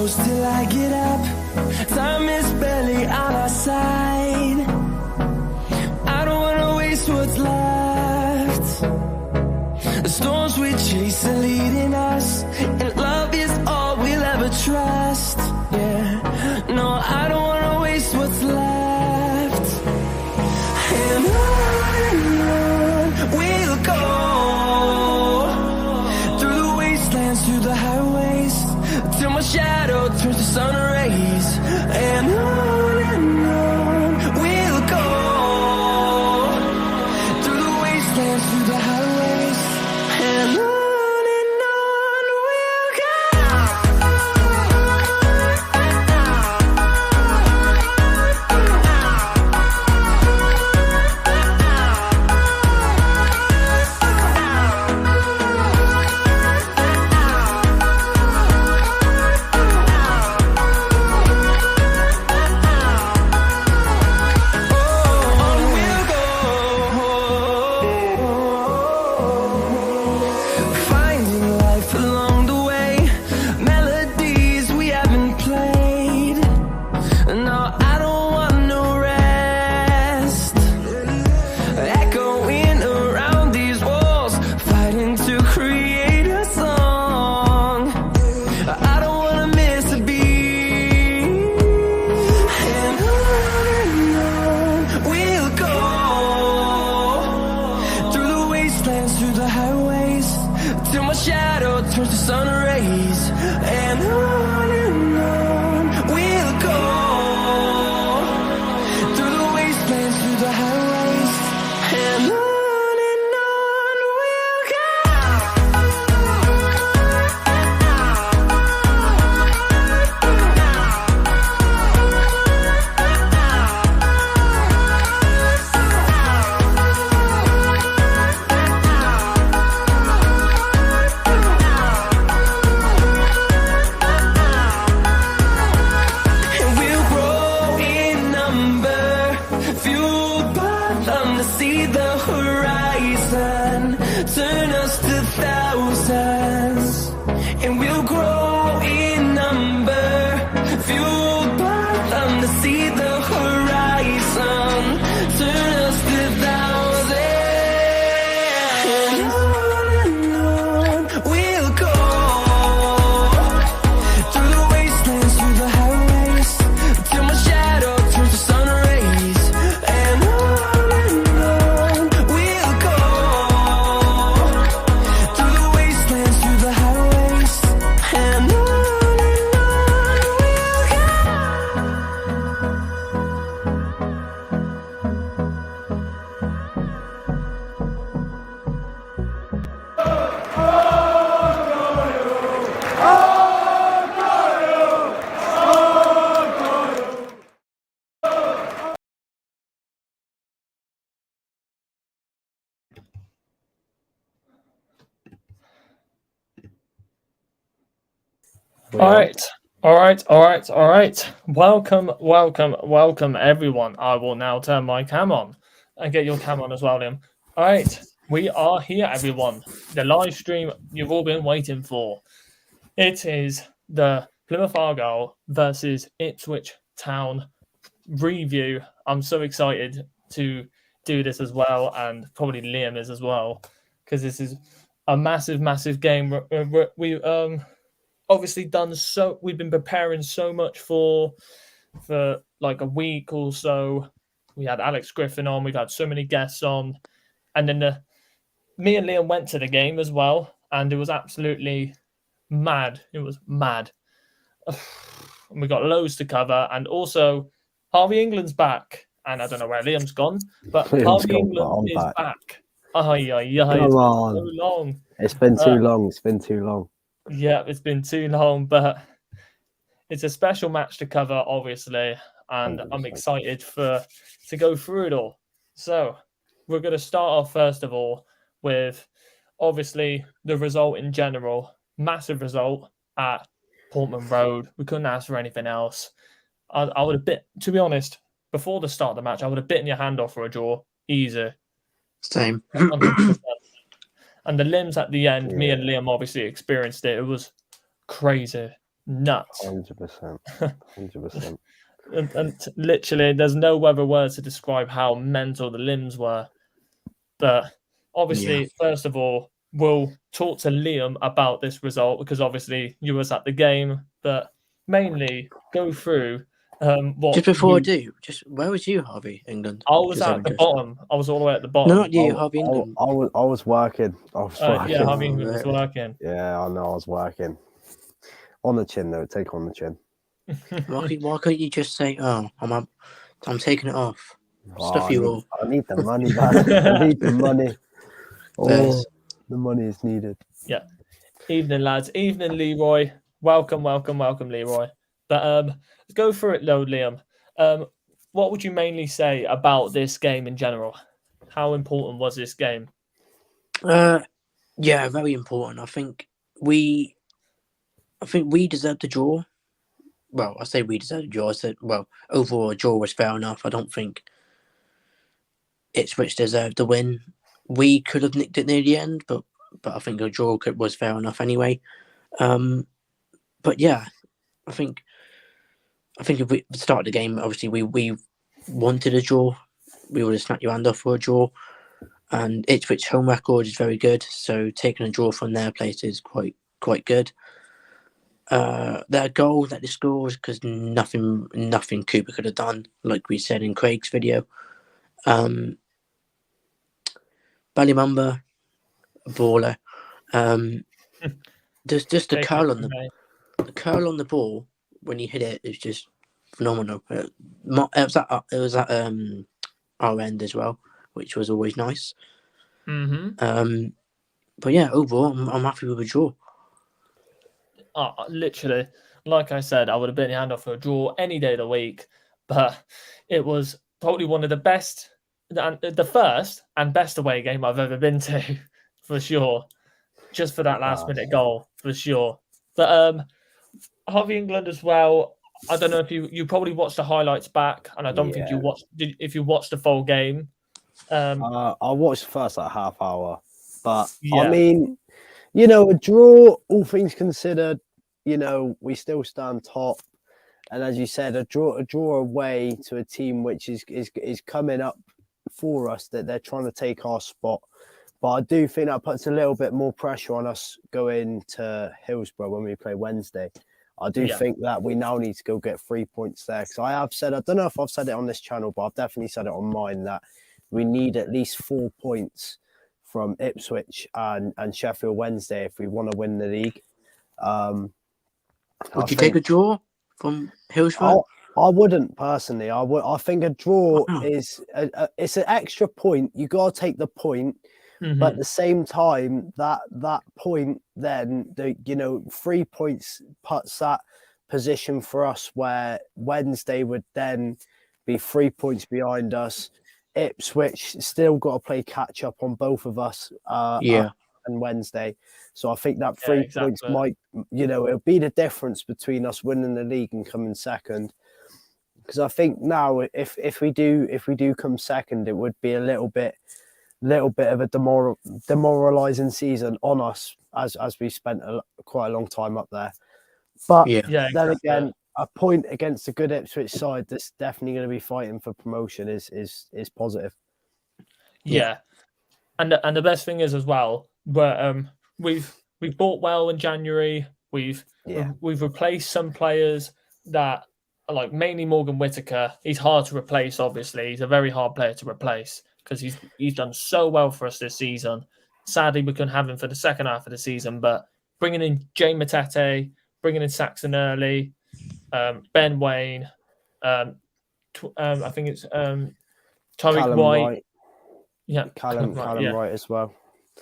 close till I get up. Time is barely on our side. I don't wanna waste what's left. The storms we chase are leading us, and love is all we'll ever trust. Yeah, no, I don't wanna waste what's left. And on we'll go, through the wastelands, through the highways, till my shadow turns to sun rays. And on we'll go, through the wastelands, through the highways, and on we'll go. All right. Welcome, everyone. I will now turn my cam on and get your cam on as well, Liam. All right, we are here, everyone. The live stream you've all been waiting for. It is the Plymouth Argyle versus Ipswich Town review. I'm so excited to do this as well, and probably Liam is as well, because this is a massive game. We obviously we've been preparing so much for like a week or so. We had Alex Griffin on, we've had so many guests on, and then me and Liam went to the game as well, and it was absolutely mad. It was mad. We got loads to cover, and also Harvey England's back, and I don't know where Liam's gone, but Harvey England is back. It's been so long. It's been too long. Yeah, it's been too long, but it's a special match to cover, obviously, and 100%. I'm excited to go through it all. So we're going to start off, first of all, with obviously the result in general. Massive result at Portman Road. We couldn't ask for anything else. I would have to be honest, before the start of the match, I would have bitten your hand off for a draw. Easy. Same. 100%. And the limbs at the end, me and Liam obviously experienced it. It was crazy. nuts. 100%. 100%. And literally, there's no other word to describe how mental the limbs were. But obviously, first of all, we'll talk to Liam about this result because obviously you was at the game. But mainly, go through what. Just before I do, where was you, Harvey, England? I was at the bottom. I was all the way at the bottom. No, not you, Harvey, England. I was working. Yeah, Harvey England was working. Yeah, I know. I was working. On the chin, though. Take on the chin. Why can't you just say, "Oh, I'm taking it off"? Stuff you all. I need the money, man. I need the money. Oh, the money is needed. Yeah. Evening, lads. Evening, Leroy. Welcome, Leroy. But let's go through it, though, Liam. What would you mainly say about this game in general? How important was this game? Yeah, very important. I think we deserved a draw. Well, I say we deserved a draw. I said, well, overall, a draw was fair enough. I don't think Ipswich deserved the win. We could have nicked it near the end, but I think a draw was fair enough anyway. But yeah, I think if we started the game, obviously we wanted a draw. We would have snapped your hand off for a draw. And Ipswich home record is very good, so taking a draw from their place is quite good. Their goal that they scored because nothing Cooper could have done, like we said in Craig's video. Mumba, a baller. Just the curl on the ball when he hit it is just phenomenal. It was at our end as well, which was always nice. Mm-hmm. But yeah, overall, I'm happy with a draw. Literally, like I said, I would have been your hand off for a draw any day of the week, but it was probably one of the best, the first and best away game I've ever been to, for sure. Just for that last minute goal, for sure. But Harvey England as well. I don't know if you probably watched the highlights back, and I don't think you watched. If you watched the full game, I watched the first half hour, but yeah. I mean, a draw, all things considered, we still stand top. And as you said, a draw away to a team which is coming up for us, that they're trying to take our spot. But I do think that puts a little bit more pressure on us going to Hillsborough when we play Wednesday. I do think that we now need to go get 3 points there. Because I have said, I don't know if I've said it on this channel, but I've definitely said it on mine, that we need at least 4 points from Ipswich and Sheffield Wednesday if we want to win the league. Would you take a draw from Hillsborough? I wouldn't personally. I think a draw is it's an extra point. You got to take the point, but at the same time, that point then 3 points puts that position for us where Wednesday would then be 3 points behind us. Ipswich still got to play catch up on both of us. And Wednesday. So I think that 3 points might, it'll be the difference between us winning the league and coming second. Because I think now, if we do come second, it would be a little bit of a demoralizing season on us as we spent quite a long time up there. But then again, a point against a good Ipswich side that's definitely going to be fighting for promotion is positive. Yeah. And the best thing is as well, we've bought well in January. We've replaced some players that are like mainly Morgan Whittaker. He's hard to replace, obviously. He's a very hard player to replace because he's done so well for us this season. Sadly, we couldn't have him for the second half of the season, but bringing in Jay Matete, bringing in Saxon Early, Ben Wayne, I think it's Tariq White. Yeah, Callum Wright as well.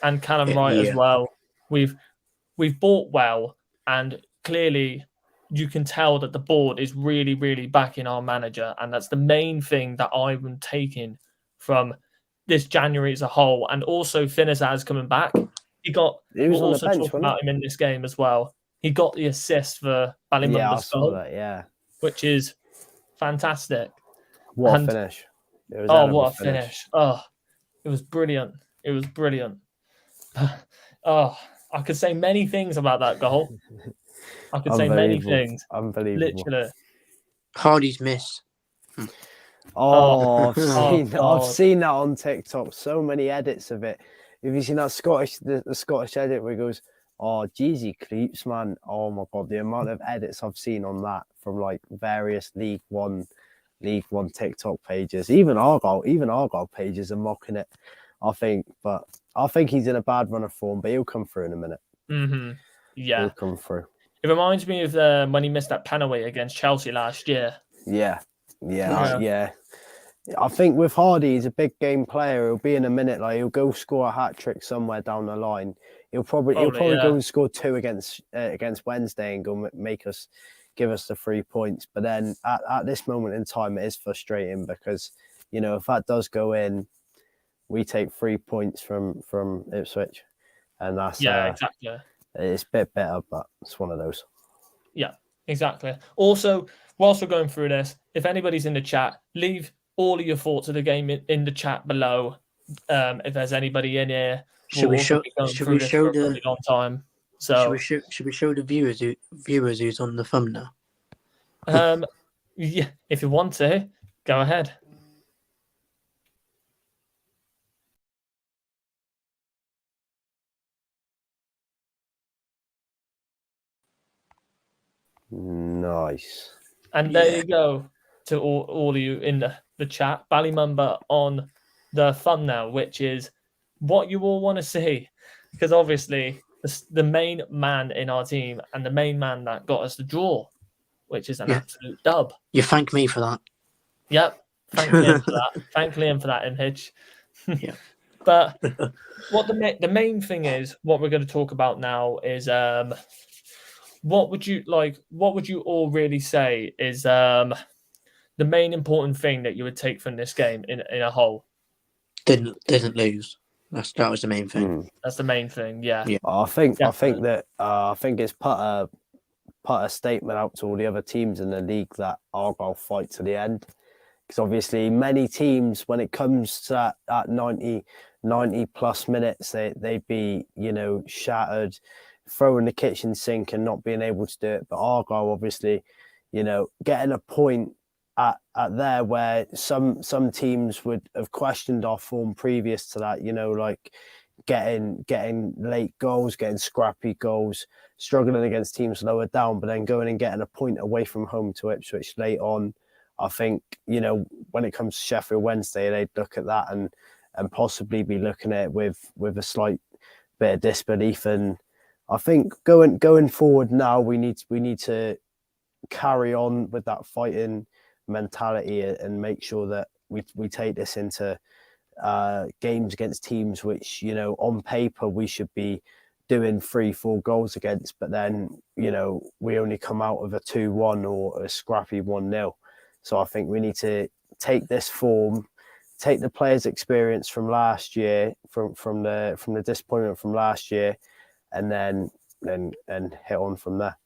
And Callum Wright as well. We've bought well, and clearly you can tell that the board is really, really backing our manager, and that's the main thing that I'm taking from this January as a whole. And also Finazaz coming back. He was on the bench, talk about him in this game as well. He got the assist for Ballymumba's goal, which is fantastic. What a finish. What a finish. Oh, it was brilliant. It was brilliant. I could say many things about that goal. I could say many things. Unbelievable. Literally. Hardy's miss. Oh, Oh, I've seen that on TikTok. So many edits of it. Have you seen that the Scottish edit where he goes, "Oh, Jeezy creeps, man." Oh my god, the amount of edits I've seen on that from like various League One TikTok pages, even Argyle pages are mocking it. I think he's in a bad run of form, but he'll come through in a minute. Yeah, he'll come through. It reminds me of when he missed that penalty against Chelsea last year. Yeah. I think with Hardy, he's a big game player. He'll be in a minute, like he'll go score a hat trick somewhere down the line. He'll probably go and score 2 against Wednesday and go give us the 3 points. But then at this moment in time, it is frustrating because, you know, if that does go in, we take 3 points from Ipswich, and that's exactly. It's a bit better, but it's one of those. Yeah, exactly. Also, whilst we're going through this, if anybody's in the chat, leave all of your thoughts of the game in the chat below. If there's anybody in here, should we show the long time? So should we show the viewers who's on the thumbnail? Yeah, if you want to, go ahead. Nice. And there you go to all of you in the chat. Bali Mumba on the thumbnail, which is what you all want to see. Because obviously, the main man in our team and the main man that got us the draw, which is an absolute dub. You thank me for that. Yep. Thank Liam for that. Thank Liam for that image. Yeah. But what the main thing is, what we're going to talk about now is what would you all really say is the main important thing that you would take from this game in a whole? Didn't lose. That was the main thing. That's the main thing. Yeah. I think it's put a statement out to all the other teams in the league that Argyle fight to the end. Because obviously many teams, when it comes to that 90 plus minutes, they'd be, you know, shattered, throwing the kitchen sink and not being able to do it. But Argyle, obviously, you know, getting a point at there where some teams would have questioned our form previous to that, you know, like getting late goals, getting scrappy goals, struggling against teams lower down, but then going and getting a point away from home to Ipswich late on. I think, you know, when it comes to Sheffield Wednesday, they'd look at that and possibly be looking at it with a slight bit of disbelief. And I think going forward now, we need to carry on with that fighting mentality and make sure that we take this into games against teams which, you know, on paper we should be doing 3-4 goals against, but then, you know, we only come out of a 2-1 or a scrappy 1-0. So I think we need to take this form, take the players' experience from last year, from the disappointment from last year, and then hit on from there.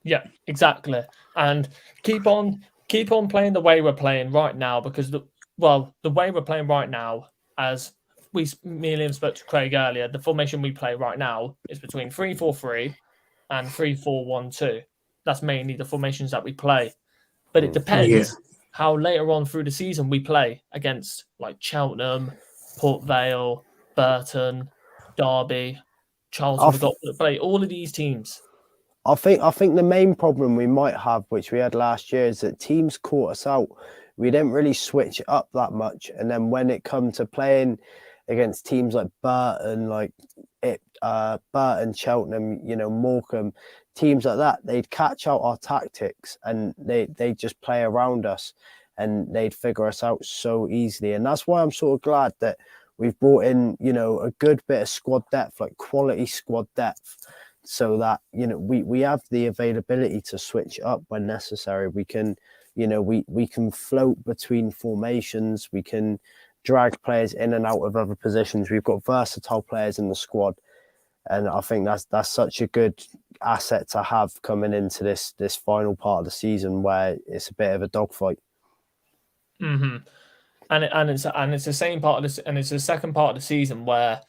Yeah, exactly. And keep on playing the way we're playing right now, because the way we're playing right now, as me and Liam spoke to Craig earlier, the formation we play right now is between 3-4-3 and 3-4-1-2. That's mainly the formations that we play. But it depends how later on through the season we play against like Cheltenham, Port Vale, Burton, Derby, Charlton. We've got to play all of these teams. I think the main problem we might have, which we had last year, is that teams caught us out. We didn't really switch it up that much, and then when it come to playing against teams like Burton, Cheltenham, you know, Morecambe, teams like that, they'd catch out our tactics and they'd just play around us and they'd figure us out so easily. And that's why I'm sort of glad that we've brought in, you know, a good bit of squad depth, like quality squad depth, so that, you know, we have the availability to switch up when necessary. We can, you know, we can float between formations. We can drag players in and out of other positions. We've got versatile players in the squad. And I think that's such a good asset to have coming into this final part of the season where it's a bit of a dogfight. Mm-hmm. And it's the same part of this, and it's the second part of the season where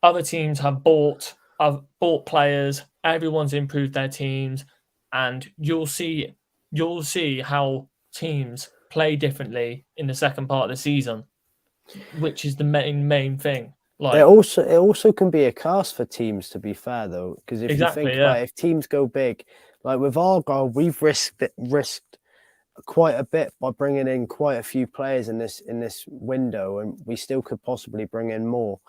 other teams have bought I've bought players. Everyone's improved their teams, and you'll see how teams play differently in the second part of the season, which is the main thing. Like it also can be a curse for teams, to be fair, though, because if you think about it, if teams go big, like with Argyle, we've risked quite a bit by bringing in quite a few players in this window, and we still could possibly bring in more,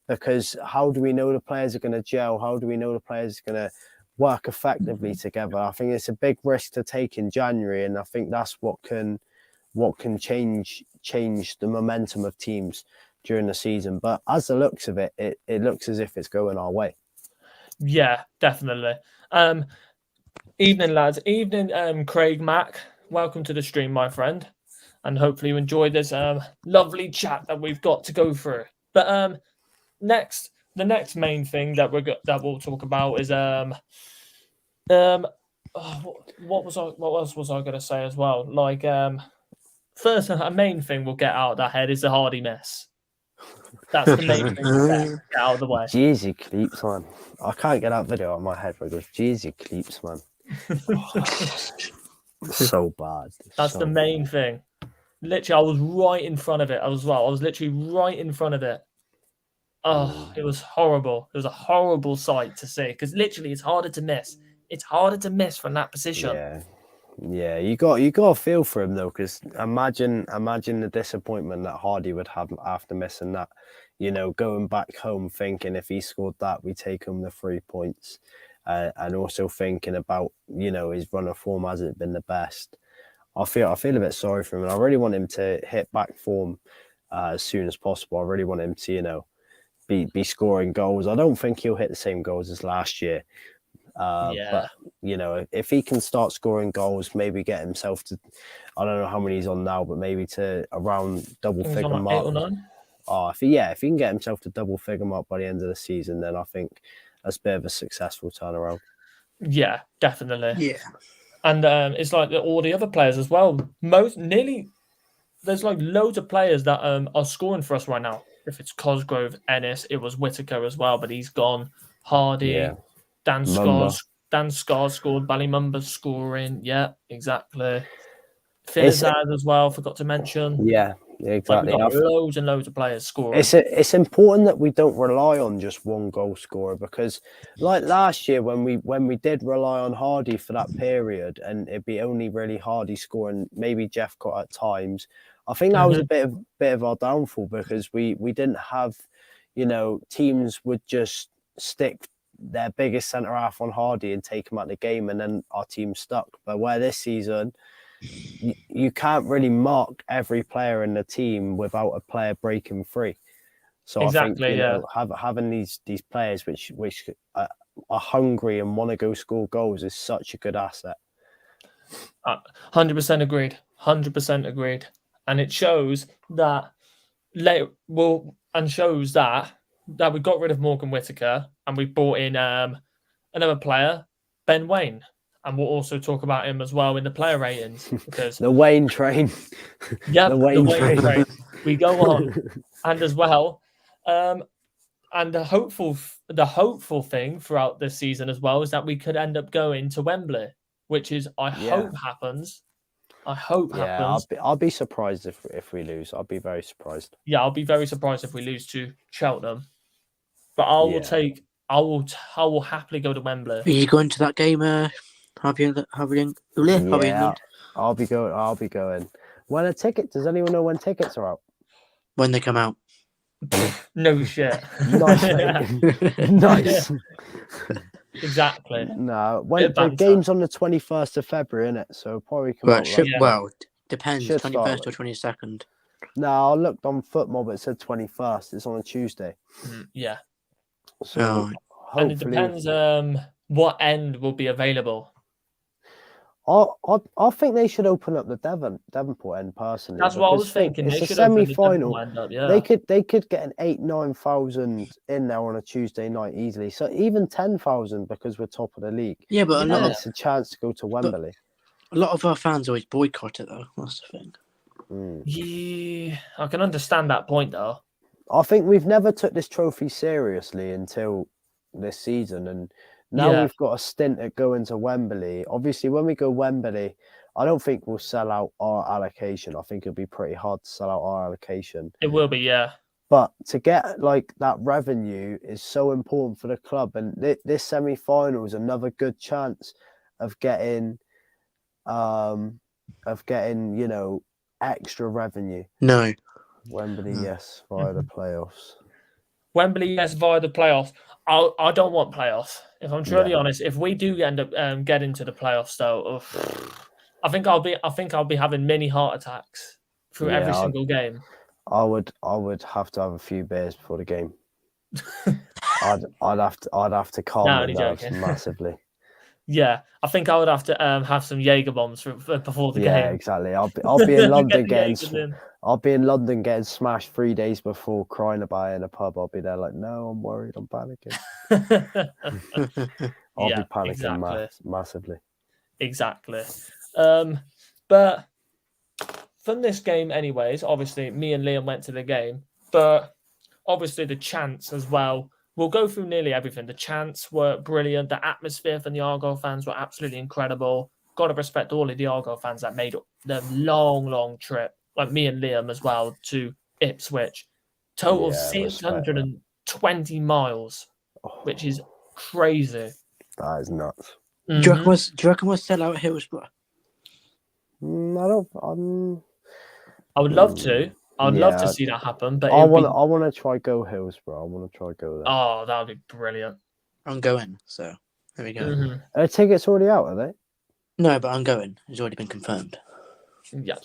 because how do we know the players are going to gel? How do we know the players are going to work effectively together? I think it's a big risk to take in January, and I think that's what can change the momentum of teams during the season. But as the looks of it, it looks as if it's going our way. Yeah, definitely. Evening, lads. Evening, Craig Mack. Welcome to the stream, my friend, and hopefully you enjoyed this lovely chat that we've got to go through. But the next main thing that we'll talk about is what else was I going to say as well? Like first, a main thing we'll get out of that head is the Hardy mess. That's the main thing to get out of the way. Jeezy Cleeps, man. I can't get that video out of my head where it goes, Jeezy Cleeps, man. So bad. That's so the main thing. Literally, I was right in front of it as well. I was literally right in front of it. Oh, it was horrible. It was a horrible sight to see, because literally it's harder to miss. It's harder to miss from that position. Yeah, you got to feel for him though, because imagine the disappointment that Hardy would have after missing that. You know, going back home thinking if he scored that, we take home the 3 points, and also thinking about, you know, his run of form hasn't been the best. I feel a bit sorry for him, and I really want him to hit back form as soon as possible. I really want him to, you know, be scoring goals. I don't think he'll hit the same goals as last year. But you know, if he can start scoring goals, maybe get himself to, I don't know how many he's on now, but maybe to around double figure mark. 8 or 9. If he can get himself to double figure mark by the end of the season, then I think that's a bit of a successful turnaround. Yeah, definitely. Yeah, and it's like all the other players as well. There's like loads of players that are scoring for us right now. If it's Cosgrove, Ennis, it was Whittaker as well, but he's gone. Hardy, Dan Scars scored. Bali Mumba scoring. Yeah, exactly. Filizard as well. Forgot to mention. Yeah, exactly. Like, we've got loads and loads of players scoring. It's important that we don't rely on just one goal scorer, because like last year when we did rely on Hardy for that period, and it'd be only really Hardy scoring, maybe Jeffcott at times. I think that was a bit of our downfall, because we didn't have, you know, teams would just stick their biggest centre half on Hardy and take him out of the game, and then our team stuck. But where this season, you can't really mark every player in the team without a player breaking free. So exactly, I think having these players which are hungry and want to go score goals is such a good asset. 100% agreed. 100% agreed. And it shows that shows that we got rid of Morgan Whittaker and we brought in another player, Ben Wayne. And we'll also talk about him as well in the player ratings, because the Wayne train. Yeah, the Wayne train. We go on, and as well, and the hopeful thing throughout this season as well is that we could end up going to Wembley, which is hope happens. I hope happens. I'll be surprised if we lose. I'll be very surprised. Yeah, I'll be very surprised if we lose to Cheltenham. But I will happily go to Wembley. Are you going to that game, Harvey? Yeah, I'll be going. When does anyone know when tickets are out? When they come out. No shit. Nice, mate. Nice. Exactly. No, when the game's on the 21st of February, isn't it? So probably come out. Well, depends. 21st or 22nd. No, I looked on Footmob. It said 21st. It's on a Tuesday. Yeah. So and it depends what end will be available. I think they should open up the Devonport end personally. That's what I was thinking. It's a semi-final. They could get an 8,000-9,000 in there on a Tuesday night easily. So even 10,000 because we're top of the league. Yeah, but it's a chance to go to Wembley. A lot of our fans always boycott it though. That's the thing. Yeah, I can understand that point though. I think we've never took this trophy seriously until this season, and now we've got a stint at going to Wembley. Obviously, when we go Wembley, I don't think we'll sell out our allocation. I think it'll be pretty hard to sell out our allocation. It will be, yeah. But to get like that revenue is so important for the club, and this semi-final is another good chance of getting, you know, extra revenue. No. Wembley, yes, via the playoffs. Wembley, yes, via the playoffs. I don't want playoffs. If I'm truly honest, if we do end up getting to the playoffs, though, I think I'll be having mini heart attacks through every single game. I would have to have a few beers before the game. I'd have to calm my nerves massively. Yeah, I think I would have to have some Jaeger bombs before the game. Yeah, exactly. I'll be in London getting smashed 3 days before, crying about it in a pub. I'll be there like, no, I'm worried, I'm panicking. I'll be panicking massively. Exactly. But from this game, anyways, obviously me and Liam went to the game, but obviously the chants as well. We'll go through nearly everything. The chants were brilliant. The atmosphere from the Argyle fans were absolutely incredible. Got to respect all of the Argyle fans that made the long trip, like me and Liam as well, to Ipswich. Total 620 miles, which is crazy. That is nuts. Do you reckon we'll sell out Hillsborough? I would love to. I'd love to see that happen, but I want to try go Hillsborough. I want to try go there. Oh, that would be brilliant. I'm going, so there we go. Are tickets already out? Are they? No, but I'm going. It's already been confirmed. Yeah,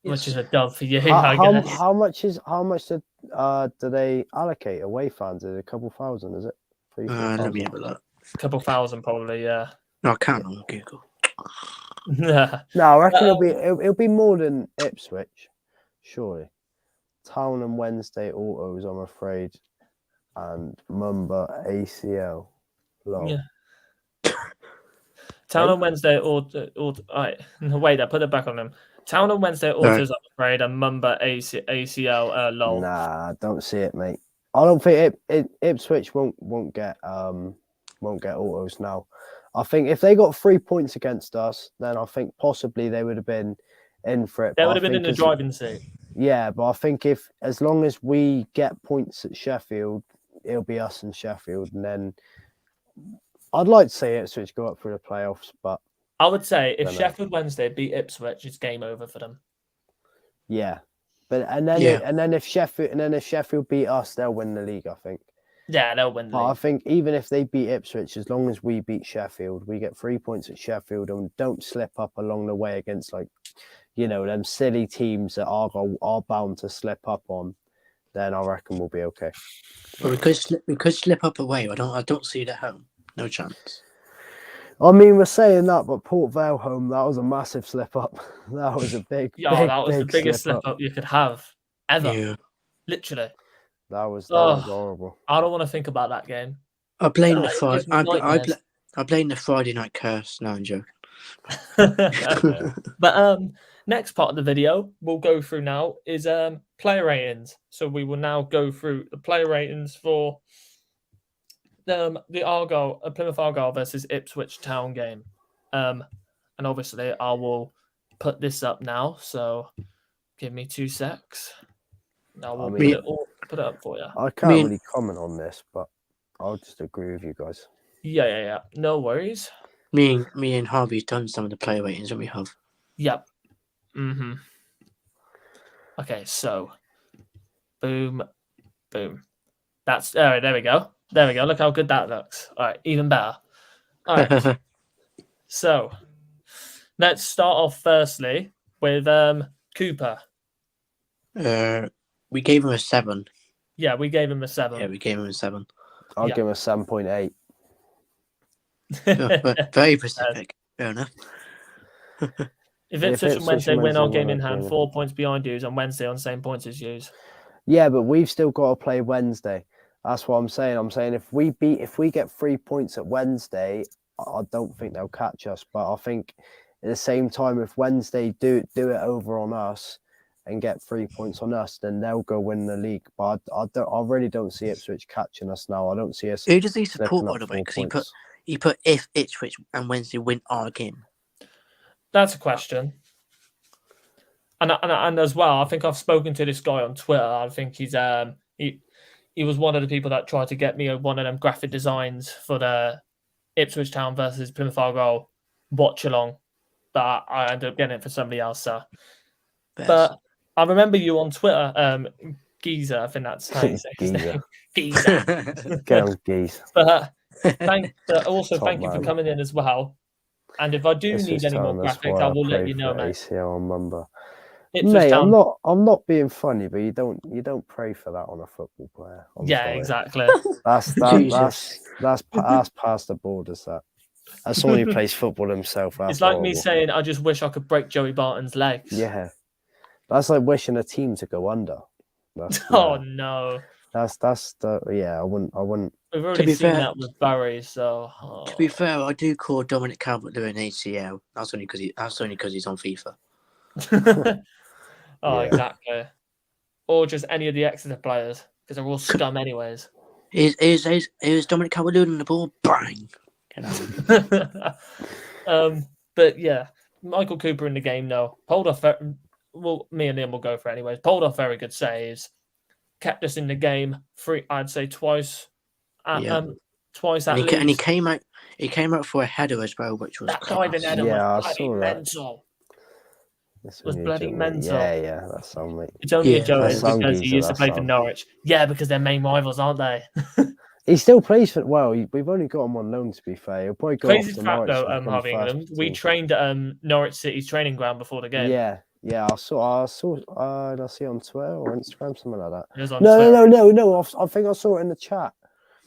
which is a dub for you. How much do they allocate away fans? Is it a couple thousand? Is it? Let me have a look. A couple thousand, probably. Yeah. No, I can't on Google. No, I reckon it'll be more than Ipswich, surely. Town and Wednesday autos, I'm afraid, and Mumba ACL. Yeah. Town and Wednesday auto. Right, wait, I put it back on them. Town and Wednesday autos, I'm afraid, and Mumba ACL. Lol. Nah, don't see it, mate. I don't think Ipswich won't get autos now. I think if they got 3 points against us, then I think possibly they would have been in for it. They would have been in the driving seat. Yeah, but I think as long as we get points at Sheffield, it'll be us and Sheffield, and then I'd like to see Ipswich go up through the playoffs, but I would say if Sheffield Wednesday beat Ipswich, it's game over for them. Yeah, but and then if Sheffield beat us, they'll win the league, I think. Yeah, they'll win the league. I think even if they beat Ipswich, as long as we beat Sheffield, we get 3 points at Sheffield and don't slip up along the way against, like, you know, them silly teams that Argyle are bound to slip up on, then I reckon we'll be okay. Well, we could slip up away. I don't see it at home. No chance. I mean, we're saying that, but Port Vale home, that was a massive slip up. That was a big, that was the biggest slip up you could have ever. Yeah. Literally. That was horrible. I don't want to think about that game. I blame the Friday night curse. No, I'm joking. But next part of the video we'll go through now is player ratings. So we will now go through the player ratings for the Plymouth Argyle versus Ipswich Town game. And obviously I will put this up now. So give me 2 secs. Now we'll put it up for you. I can't really comment on this, but I'll just agree with you guys. Yeah. No worries. Me and Harvey's done some of the player ratings that we have. Yep. Okay, so boom. That's all right. There we go. Look how good that looks. All right, even better. All right. So let's start off firstly with Cooper. We gave him a 7. Yeah, we gave him a 7. Yeah, we gave him a 7. I'll give him a 7.8. Very specific. Fair enough. If Ipswich and Wednesday win our game in hand, 4 points behind yous, and Wednesday on the same points as yous. Yeah, but we've still got to play Wednesday. That's what I'm saying. I'm saying if we get 3 points at Wednesday, I don't think they'll catch us. But I think at the same time, if Wednesday do it over on us, and get 3 points on us, then they'll go win the league. But I really don't see Ipswich catching us now. I don't see us. Who does he support, slipping by up the way? 4 Because points. he put if Ipswich and Wednesday win our game. That's a question. And as well, I think I've spoken to this guy on Twitter. I think he's he was one of the people that tried to get me one of them graphic designs for the Ipswich Town versus Plymouth Argyle watch along, but I ended up getting it for somebody else. So. But I remember you on Twitter, Geezer. I think that's how you say his name. Geezer. Get on, geese. But thank you for Man. coming in as well. And if I do need any more graphics, I will let you know, mate. ACL on Mumba. Ipswich Mate, Town. I'm not being funny, but you don't pray for that on a football player. I'm sorry. Exactly. That's past the borders. That's someone who plays football himself. That's It's like horrible. me saying, I just wish I could break Joey Barton's legs. Yeah, that's like wishing a team to go under. Oh no. That's the I wouldn't. We've already seen that with Barry, so. To be fair, I do call Dominic Calvert-Lewin ACL. That's only because he's on FIFA. Exactly. Or just any of the Exeter players, because they're all scum anyways. Is Dominic Calvert-Lewin on the ball? Bang! But yeah, Michael Cooper in the game, no. Pulled off, me and him will go for it anyways. Pulled off very good saves. Kept us in the game I'd say twice. Twice at least. And he came out for a header as well, which was that diving header was bloody mental. That was bloody mental. Yeah, that's something. Mate. It's only a joke because he used to play for Norwich. Yeah, because they're main rivals, aren't they? He still plays for. Well, we've only got him on loan, to be fair. He'll probably go Crazy off to fact, Norwich. though, Harvey England. We trained at Norwich City's training ground before the game. Yeah. I saw. Did I see it on Twitter or Instagram, something like that? It was on Twitter. No. I think I saw it in the chat.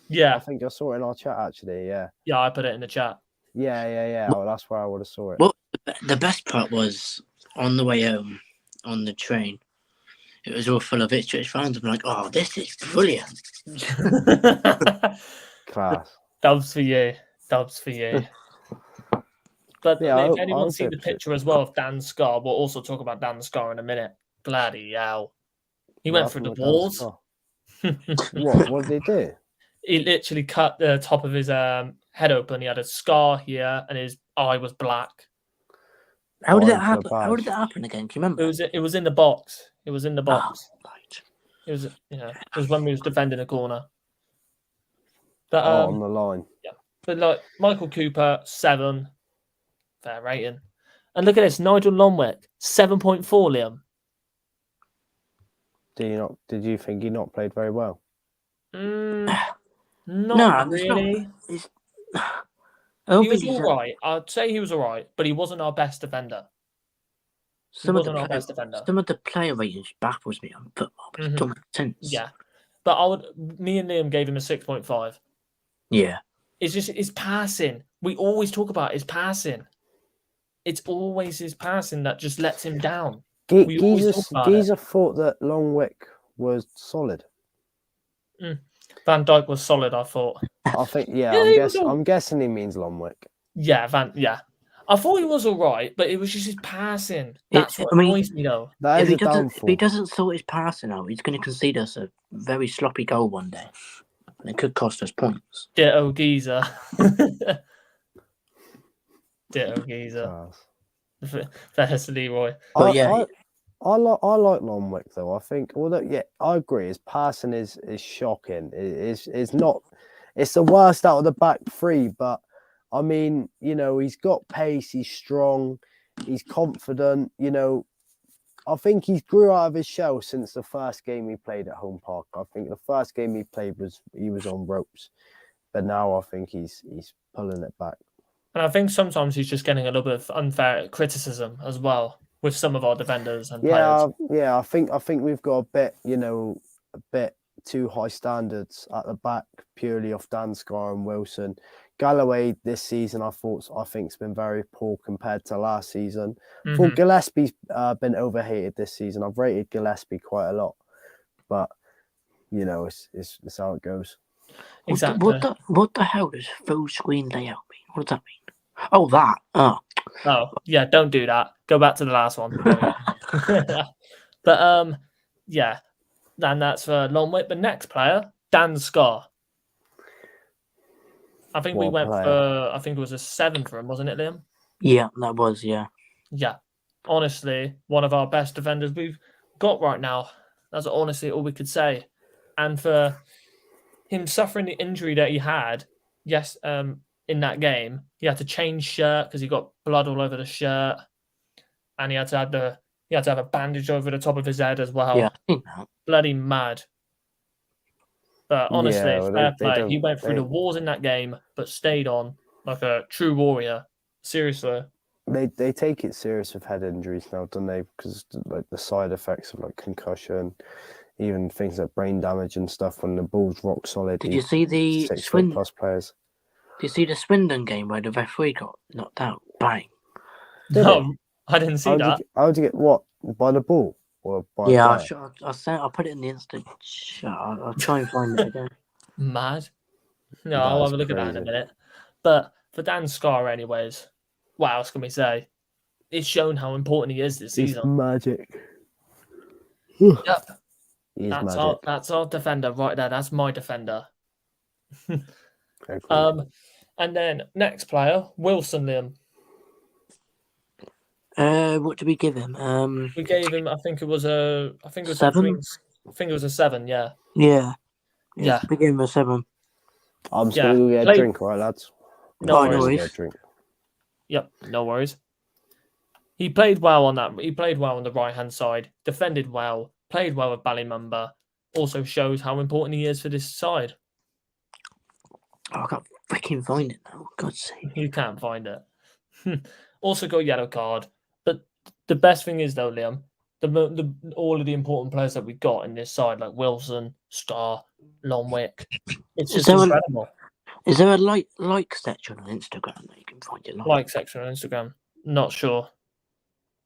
Yeah. I think I saw it in our chat actually. Yeah. Yeah, I put it in the chat. Yeah. Oh, that's where I would have saw it. Well, the best part was on the way home on the train. It was all full of Ipswich fans. I'm like, oh, this is brilliant. Class. Dubs for you. But yeah, if anyone's seen the picture as well of Dan Scar, we'll also talk about Dan Scar in a minute. Bloody hell. He went through the walls. What did he do? He literally cut the top of his head open. He had a scar here and his eye was black. How did that happen? How did that happen again? Can you remember? It was in the box. It was in the box. Oh, right. It was when we was defending a corner. But on the line. Yeah. But like Michael Cooper, 7. Fair rating. And look at this, Nigel Lonwick, 7.4, Liam. Did you think he not played very well? Not really. He was all right. I'd say he was all right, but he wasn't our best defender. Some of the player ratings baffles me on football, but it don't make sense. Yeah. But me and Liam gave him a 6.5. Yeah. It's just his passing. We always talk about his passing. It's always his passing that just lets him down. Geezer thought that Longwick was solid. Van Dijk was solid, I thought. I think, I'm guessing he means Longwick. Yeah, I thought he was all right, but it was just his passing. That's what annoys me, though. If he doesn't sort his passing out, he's going to concede us a very sloppy goal one day. And it could cost us points. Ditto Geezer. Ditto Geezer. There's Leroy. But I like Longwick though. I think, I agree. His passing is shocking. It's not. It's the worst out of the back three. But I mean, he's got pace. He's strong. He's confident. I think he grew out of his shell since the first game he played at Home Park. I think the first game he played he was on ropes, but now I think he's pulling it back. And I think sometimes he's just getting a little bit of unfair criticism as well with some of our defenders and players. Yeah. I think we've got a bit too high standards at the back purely off Dan Scar and Wilson. Galloway this season, I think it's been very poor compared to last season. I thought Gillespie's been overhated this season. I've rated Gillespie quite a lot, but it's how it goes. Exactly. What the hell does full screen layout mean? What does that mean? Oh, that. Oh yeah, don't do that. Go back to the last one. But yeah, then that's for Longwick. The next player, Dan Scar. I think we What went player? for, I think it was a 7 for him, wasn't it, Liam? Yeah, that was, yeah. Yeah. Honestly, one of our best defenders we've got right now. That's honestly all we could say. And for him suffering the injury that he had, yes, in that game, he had to change shirt because he got blood all over the shirt, and he had to have a bandage over the top of his head as well. Yeah, I think that. Bloody mad. But honestly, Yeah, well, fair they play. don't- He went through the wars in that game, but stayed on like a true warrior. Seriously. They take it serious with head injuries now, don't they? Because like the side effects of like concussion, even things like brain damage and stuff. When the ball's rock solid, Did you see the 6 foot plus players? Did you see the Swindon game where the referee got knocked out? Bang. Did No, I didn't see How that. did you get what by the ball or by? Yeah, a player? I'll put it in the instant chat. I'll try and find it again. Mad. No, I'll have a look at that in a crazy. minute. But for Dan Scar, anyways, what else can we say? It's shown how important he is this He's season. magic. Yep, He's that's magic. our defender right there. That's my defender. Very cool. And then next player, Wilson Liam. What did we give him? We gave him. I think it was a 7? I think it was a 7. Yeah. Yeah. Yeah. We gave him a 7. I'm just yeah, gonna go get a play- drink, all right, lads? No Oh, I'm no gonna worries. get a drink. Yep. No worries. He played well on that. He played well on the right hand side. Defended well. Played well with Bali Mumba. Also shows how important he is for this side. Oh, I can't freaking find it now. God's sake. You can't find it. Also got a yellow card. But the best thing is though, Liam, the all of the important players that we got in this side, like Wilson, Star, Longwick, it's just incredible. Is there a like section on Instagram that you can find your Like section on Instagram. Not sure.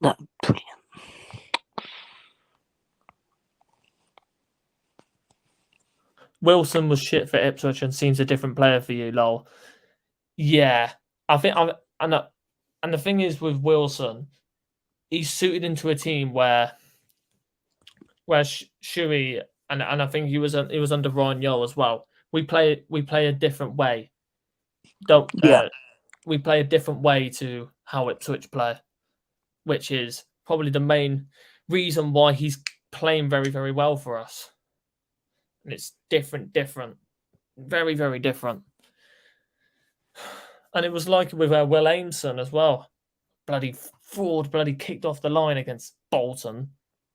That brilliant. Wilson was shit for Ipswich and seems a different player for you, lol. Yeah, I think and the thing is with Wilson, he's suited into a team where Shuey and I think he was under Ryan Yo as well. We play a different way. We play a different way to how Ipswich play, which is probably the main reason why he's playing very, very well for us. And it's different, very, very different. And it was like with Will Aimson as well. Bloody fraud, bloody kicked off the line against Bolton.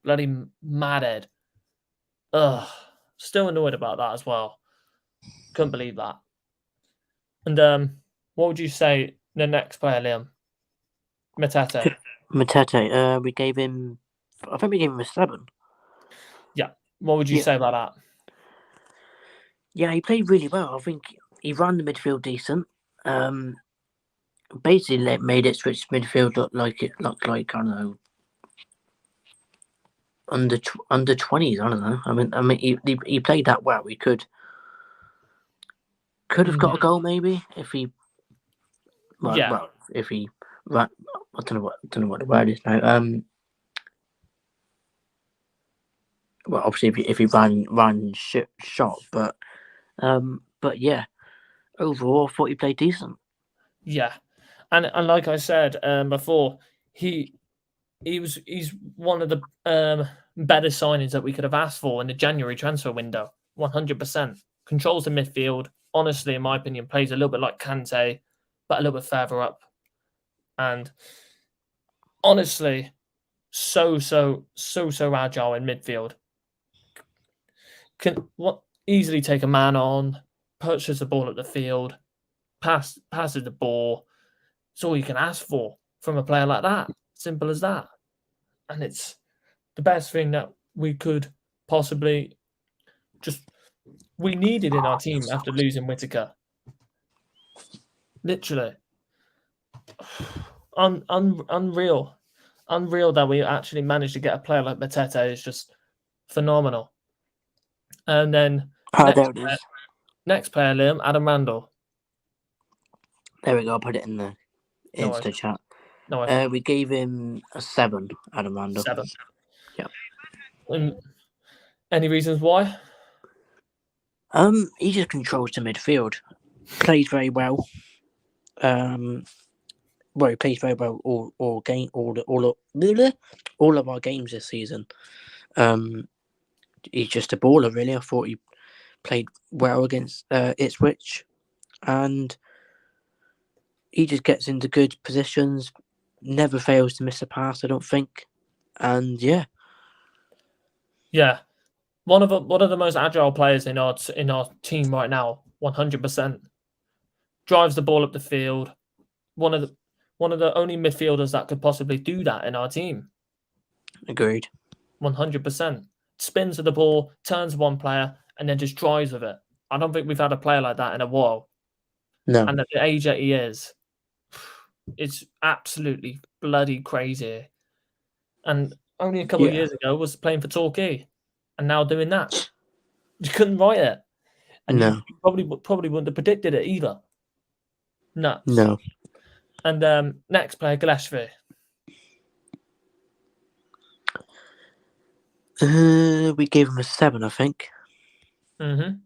Bloody madhead. Ugh. Still annoyed about that as well. Couldn't believe that. And what would you say the next player, Liam? Matete. Matete, we gave him a 7. Yeah. What would you say about that? Yeah, he played really well. I think he ran the midfield decent. Basically made Ipswich midfield look like I don't know, under 20s. I don't know. I mean, he played that well. He could have got a goal maybe if he. Well, if he ran. I don't know what the word is now. Well, obviously if he ran shot, but yeah, overall I thought he played decent. Yeah, and like I said before, he's one of the better signings that we could have asked for in the January transfer window. 100% controls the midfield. Honestly, in my opinion, plays a little bit like Kante, but a little bit further up. And honestly, so agile in midfield. Can easily take a man on, pushes the ball at the field, passes the ball. It's all you can ask for from a player like that. Simple as that. And it's the best thing that we could possibly we needed in our team after losing Whittaker. Literally. Unreal that we actually managed to get a player like Matete is just phenomenal. And then next player, Liam, Adam Randall. There we go. I'll put it in the Insta chat. No, we gave him a 7, Adam Randall. 7. Yep. Any reasons why? He just controls the midfield. Plays very well. He plays very well all of our games this season. He's just a baller, really. I thought he played well against Ipswich, and he just gets into good positions, never fails to miss a pass, I don't think. And yeah, one of the most agile players in our team right now. 100% drives the ball up the field. One of the only midfielders that could possibly do that in our team. agreed. 100%. Spins with the ball, turns one player, and then just drives with it. I don't think we've had a player like that in a while. No. And at the age that he is, it's absolutely bloody crazy. And only a couple of years ago was playing for Torquay, and now doing that. You couldn't write it. And No. you probably wouldn't have predicted it either. Nuts. No. And next player, Gillespie. We gave him a 7, I think. Mm-hmm.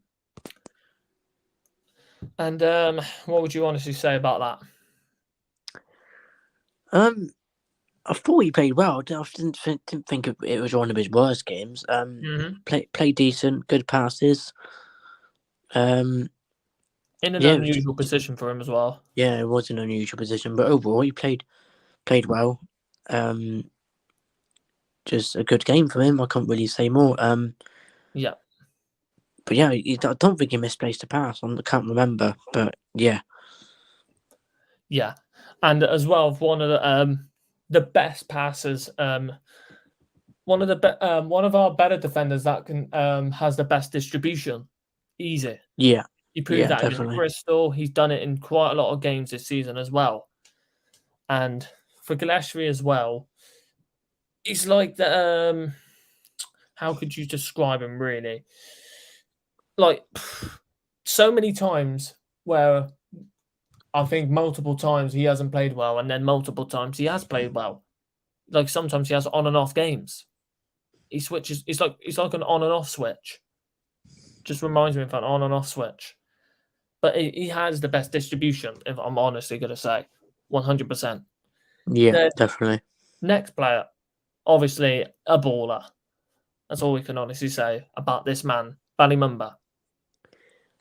And what would you honestly say about that? I thought he played well. I didn't think it was one of his worst games. Played decent, good passes. In an unusual position for him as well. Yeah, it was an unusual position, but overall he played well. Just a good game for him. I can't really say more. Yeah. But yeah, I don't think he misplaced a pass. I can't remember, but yeah. Yeah, and as well, one of the best passers. One of our better defenders that can has the best distribution. Easy. Yeah. He proved that definitely. in Bristol. He's done it in quite a lot of games this season as well. And for Gillespie as well, he's like the how could you describe him really? Like so many times where I think multiple times he hasn't played well, and then multiple times he has played well. Like sometimes he has on and off games. He switches. It's like an on and off switch. Just reminds me of an on and off switch. But he has the best distribution, if I'm honestly going to say. 100%. Yeah, definitely. Next player, obviously a baller. That's all we can honestly say about this man, Bali Mumba.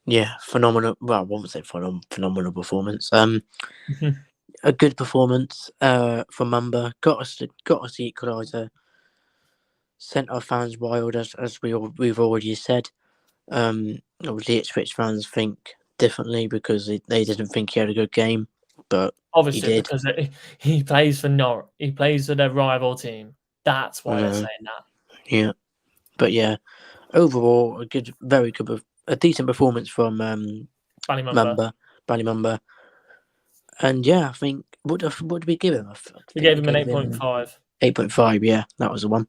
Yeah, phenomenal. Well, I won't say phenomenal performance. A good performance from Mumba. Got us the equaliser. Sent our fans wild, as we've already said. Obviously, Ipswich fans think differently because they didn't think he had a good game, but obviously he did. Because he plays for Norwich. He plays for their rival team. That's why they're saying that. Yeah, but yeah, overall a decent performance from Bali Mumba. And yeah, I think what did we give him? We gave him an 8.5. 8.5, yeah, that was the one.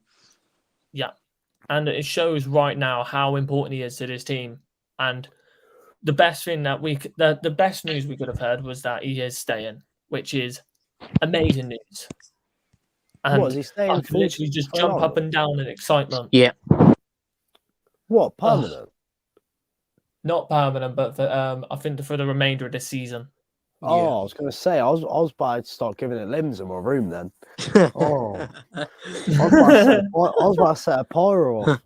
Yeah, and it shows right now how important he is to this team. And the best thing that the best news we could have heard was that he is staying, which is amazing news. And what, is he staying? I can literally just jump up and down in excitement. Yeah. What, permanent? Not permanent, but for, I think for the remainder of this season. Oh, yeah. I was going to say, I was about to start giving it limbs in my room then. Oh, I was about to set a pyro off.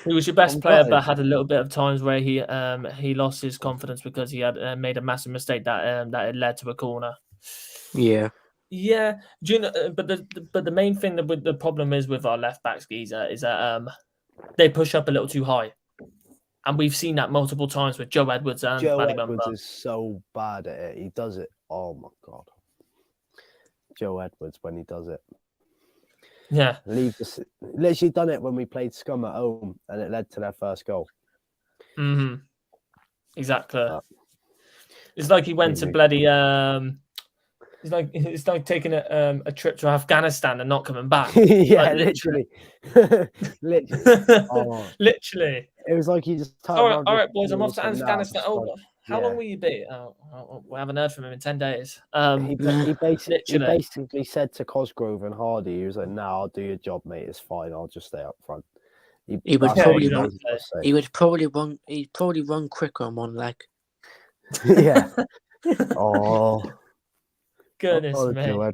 He was your best player, but had a little bit of times where he lost his confidence because he had made a massive mistake that it led to a corner. Yeah. Yeah, do you know, but the main thing that the problem is with our left backs, Geezer, is that they push up a little too high, and we've seen that multiple times with Joe Edwards and Joe Bali Edwards Mumba. is so bad at it. He does it. Oh my god, Joe Edwards when he does it. Yeah, literally done it when we played Scum at home, and it led to their first goal. Exactly. It's like he went to bloody It's like taking a trip to Afghanistan and not coming back. Yeah, like, literally. Literally. It was like he just. All right, boys. I'm off to Afghanistan. Oh, How long will you be? We haven't heard from him in 10 days. He Literally. basically said to Cosgrove and Hardy, he was like, "No, I'll do your job, mate. It's fine. I'll just stay up front." He would that's probably what run. basically say. He would probably run. He'd probably run quicker on one leg. Yeah. Oh, Goodness me.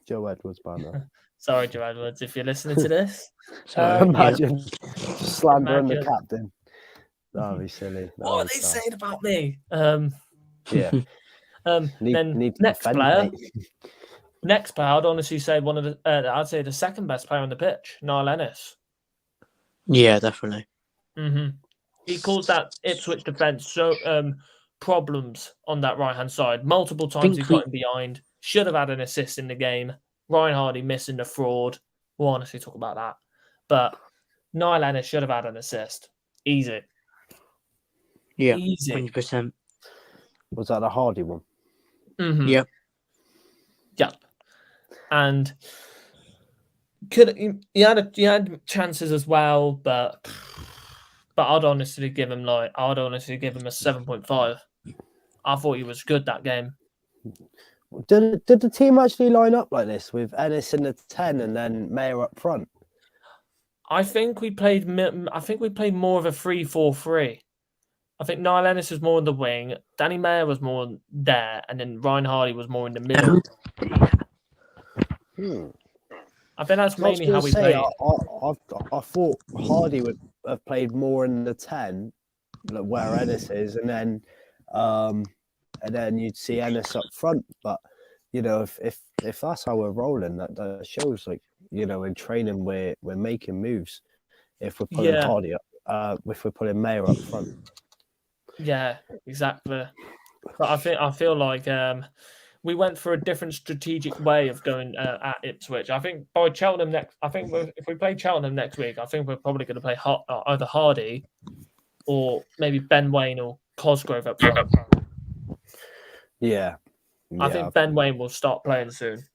Joe Edwards banner. Sorry, Joe Edwards, if you're listening to this. Imagine just slandering the Imagine. captain. That'd be silly. What are they saying about me? Yeah. Then need to next defend, player. mate. Next player, I'd honestly say I'd say the second best player on the pitch, Niall Ennis. Yeah, definitely. He caused that Ipswich defence so problems on that right hand side. Multiple times he got in behind. Should have had an assist in the game. Ryan Hardy missing the fraud. We'll honestly talk about that. But Niall Ennis should have had an assist. Easy. Yeah, easy. 100%. Was that a Hardy one? Yep. Yep. And he had chances as well, but I'd honestly give him a 7.5. I thought he was good that game. Did the team actually line up like this with Ennis in the 10 and then Mayer up front? I think we played more of a 3-4-3. I think Niall Ennis was more on the wing, Danny Mayer was more there, and then Ryan Hardy was more in the middle. I think that's mainly how we played. I thought Hardy would have played more in the 10, like where Ennis is, and then you'd see Ennis up front. But if that's how we're rolling, that shows in training we're making moves. If we're pulling Hardy up, if we're pulling Mayer up front. Yeah, exactly. But I feel like we went for a different strategic way of going at Ipswich. I think by Cheltenham next. I think if we play Cheltenham next week, I think we're probably going to play either Hardy or maybe Ben Waine or Cosgrove up front. Yeah. I think Ben Waine will start playing soon.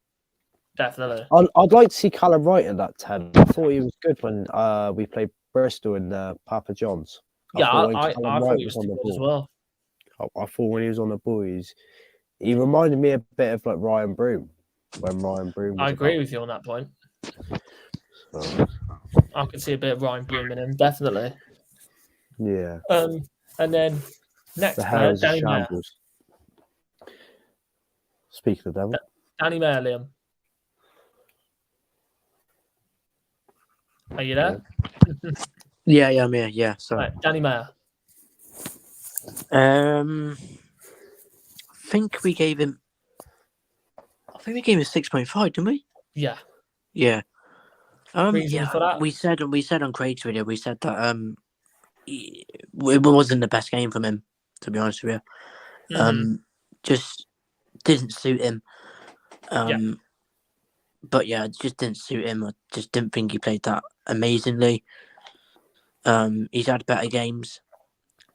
Definitely. I'd like to see Callum Wright at that 10. I thought he was good when we played Bristol in Papa John's. I thought he was good as well. I thought when he was on the ball, he reminded me a bit of like Ryan Broom. When Ryan Broom was I agree with you on that point. I could see a bit of Ryan Broom in him, definitely. Yeah. And then next player, Danny Mayer. Speaking of Devon. Danny Mayer, Liam. Are you there? Yeah, I'm here. Yeah, sorry. Right, Danny Mayer. I think we gave him 6.5, didn't we? Yeah. Yeah. Reason for that? We said on Craig's video, we said that it wasn't the best game from him, to be honest with you. Just didn't suit him. But yeah, it just didn't suit him. I just didn't think he played that amazingly. He's had better games,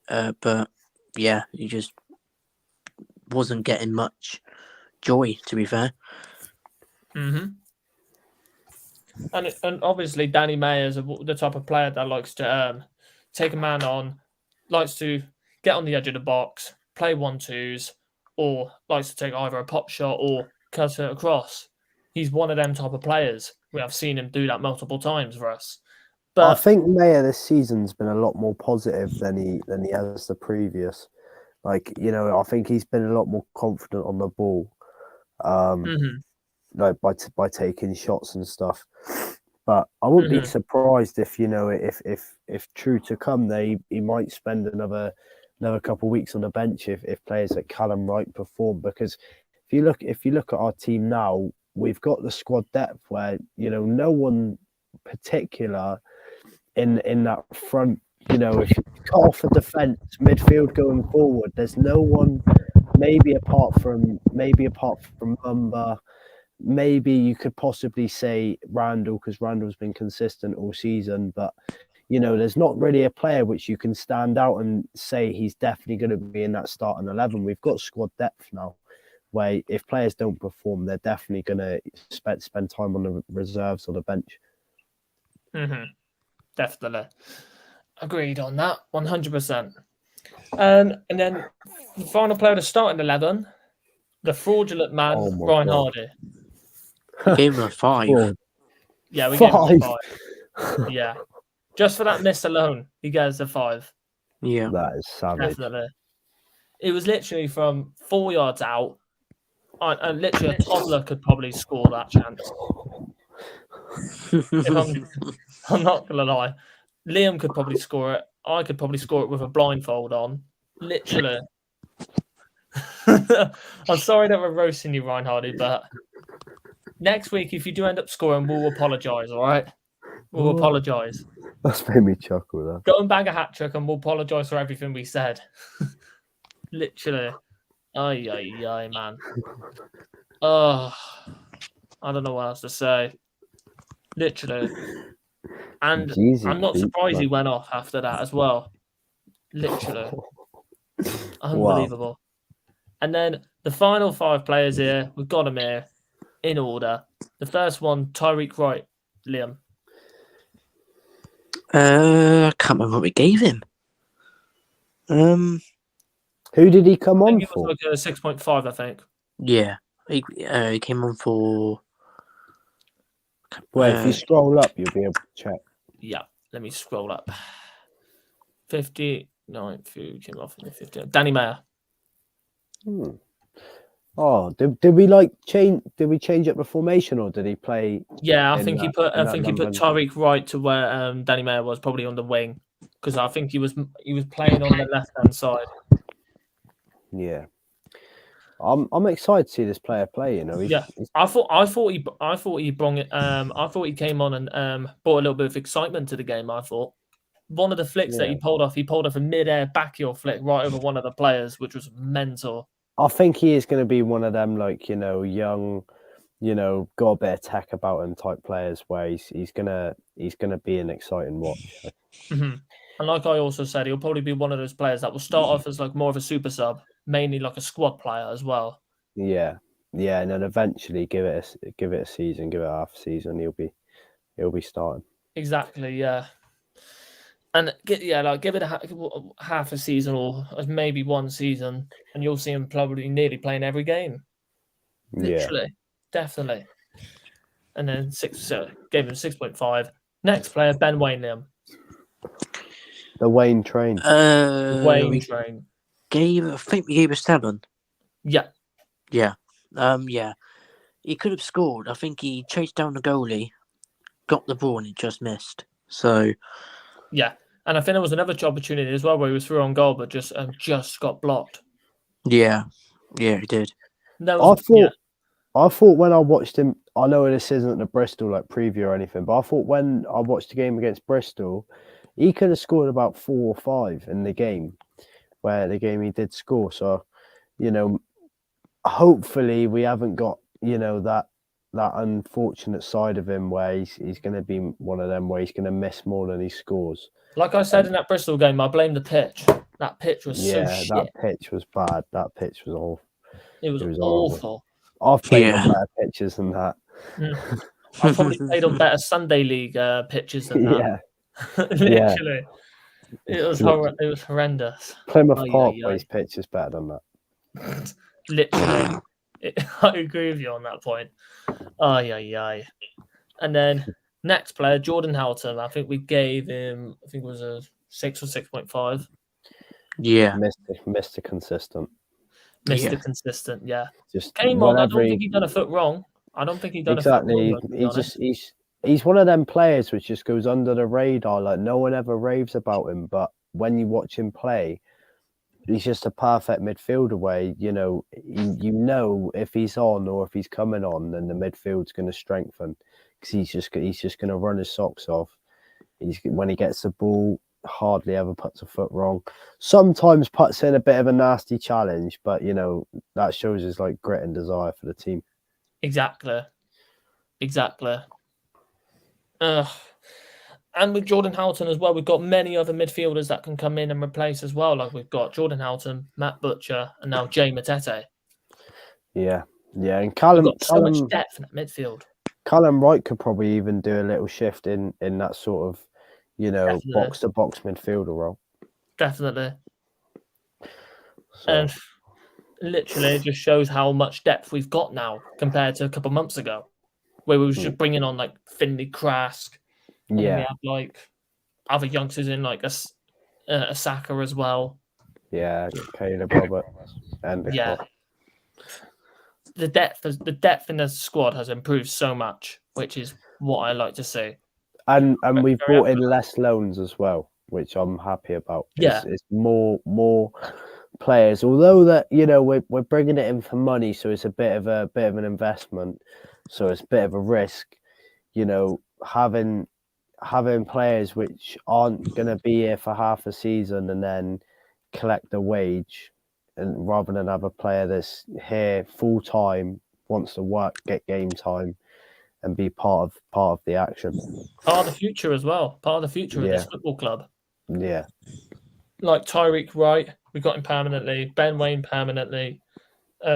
but yeah, he just wasn't getting much joy, to be fair. And obviously, Danny Mayer is the type of player that likes to take a man on, likes to get on the edge of the box, play 1-2s, or likes to take either a pop shot or cut it across. He's one of them type of players. We have seen him do that multiple times for us. But I think Mayer this season's been a lot more positive than he has the previous. I think he's been a lot more confident on the ball, like by taking shots and stuff. But I wouldn't be surprised if if true to come, he might spend another couple of weeks on the bench if players like Callum Wright perform. Because if you look at our team now, we've got the squad depth where no one particular in that front. If you cut off a defence, midfield going forward, there's no one. Maybe apart from Mumba, maybe you could possibly say Randall, because Randall's been consistent all season. But there's not really a player which you can stand out and say he's definitely going to be in that starting 11. We've got squad depth now, where if players don't perform, they're definitely going to spend time on the reserves or the bench. Definitely. Agreed on that, 100%. And then the final player to start in 11, the fraudulent man, Oh my Ryan God. Hardy. We gave him a 5. Fraud. Yeah, we gave him a 5. 5. Yeah. Just for that miss alone, he gets a 5. Yeah. That is savage. Definitely. It was literally from 4 yards out. And literally a toddler could probably score that chance. I'm not going to lie. Liam could probably score it. I could probably score it with a blindfold on. Literally. I'm sorry that we're roasting you, Ryan Hardy, but next week, if you do end up scoring, we'll apologise, all right? We'll apologise. That's made me chuckle, that. Go and bag a hat trick and we'll apologise for everything we said. Literally. Ay, man. Oh, I don't know what else to say. Literally. And Jeezy I'm not feet, surprised he man. went off after that as well. Literally. Unbelievable. Wow. And then the final 5 players here, we've got them here in order. The first one, Tyreek Wright, Liam. I can't remember what we gave him. Who did he come on He for? was like a 6.5, I think. Yeah. He came on for... Well, if you scroll up, you'll be able to check. Yeah, let me scroll up. 59, who came off in the 50. Danny Mayer. Oh, did we like change? Did we change up the formation, or did he play? Yeah, I think he put Tyreek Wright to where Danny Mayer was, probably on the wing, because I think he was playing on the left hand side. Yeah, I'm excited to see this player play. You know, I thought he brought it. I thought he came on and brought a little bit of excitement to the game. I thought one of the flicks that he pulled off a mid-air back heel flick right over one of the players, which was mental. I think he is going to be one of them, like, you know, young, you know, got a bit of tech about him type players, where he's gonna be an exciting watch. Mm-hmm. And like I also said, he'll probably be one of those players that will start off as like more of a super sub, mainly like a squad player as well. Yeah, and then eventually give it a season, give it half a season, he'll be starting. Exactly, yeah. And give it a half a season or maybe one season, and you'll see him probably nearly playing every game. Literally, definitely. And then gave him 6.5. Next player, Ben Wayne Liam. The Wayne train. Wayne train. I think we gave a 7. Yeah. Yeah. Yeah. He could have scored. I think he chased down the goalie, got the ball, and it just missed. So. Yeah. And I think there was another opportunity as well where he was through on goal, but just got blocked. Yeah. Yeah, he did. I thought when I watched him, I know this isn't the Bristol like preview or anything, but I thought when I watched the game against Bristol, he could have scored about 4 or 5 in the game, he did score. So, you know, hopefully we haven't got, you know, that unfortunate side of him where he's going to be one of them where he's going to miss more than he scores. Like I said in that Bristol game, I blame the pitch. That pitch was so shit. That pitch was bad. That pitch was awful. It was awful. I've played on better pitches than that. I've probably played on better Sunday League pitches than that. Literally. It was horrendous. Plymouth Parkway's pitch is better than that. Literally. I agree with you on that point. And then next player, Jordan Houghton. I think we gave him, it was a 6 or 6.5. Yeah. Mr. Consistent. Mr. Consistent, yeah. Just came on. I don't think he done a foot wrong. I don't think he done a foot wrong. He's one of them players which just goes under the radar. Like, no one ever raves about him, but when you watch him play, he's just a perfect midfielder where, you know if he's on or if he's coming on, then the midfield's going to strengthen, because he's just going to run his socks off. When he gets the ball, hardly ever puts a foot wrong. Sometimes puts in a bit of a nasty challenge, but, you know, that shows his like grit and desire for the team. Exactly. And with Jordan Houghton as well, we've got many other midfielders that can come in and replace as well. Like we've got Jordan Houghton, Matt Butcher, and now Jay Matete. Yeah. And Callum, we've got so much depth in that midfield. Callum Wright could probably even do a little shift in that sort of, you know, box-to-box midfielder role. Definitely. So. And literally, it just shows how much depth we've got now compared to a couple months ago, where we was just bringing on like Finley Krask, and then we have like other youngsters in like a Saka as well. Yeah, Caleb Roberts and the depth in the squad has improved so much, which is what I like to see. And we've brought in less loans as well, which I'm happy about. Yeah, it's more players. Although that we're bringing it in for money, so it's a bit of an investment, so it's a bit of a risk. Having players which aren't going to be here for half a season and then collect a wage, and rather than have a player that's here full time, wants to work, get game time, and be part of the action. Part of the future as well. Part of the future of this football club. Yeah. Like Tyreek Wright, we got him permanently. Ben Wayne permanently.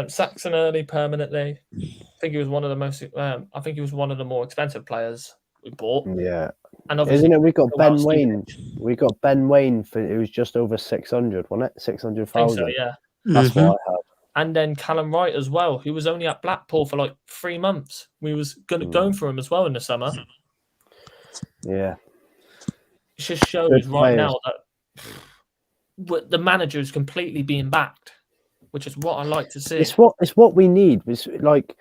Saxon Early permanently. I think he was one of the most. I think he was one of the more expensive players we bought. Yeah. And isn't it? We got Ben Wayne. We got Ben Wayne for it was just over 600, wasn't it? 600,000. So, yeah. That's what I had. And then Callum Wright as well, who was only at Blackpool for like 3 months. We was going for him as well in the summer. Yeah. It just shows right now that the manager is completely being backed, which is what I like to see. It's what we need. It's like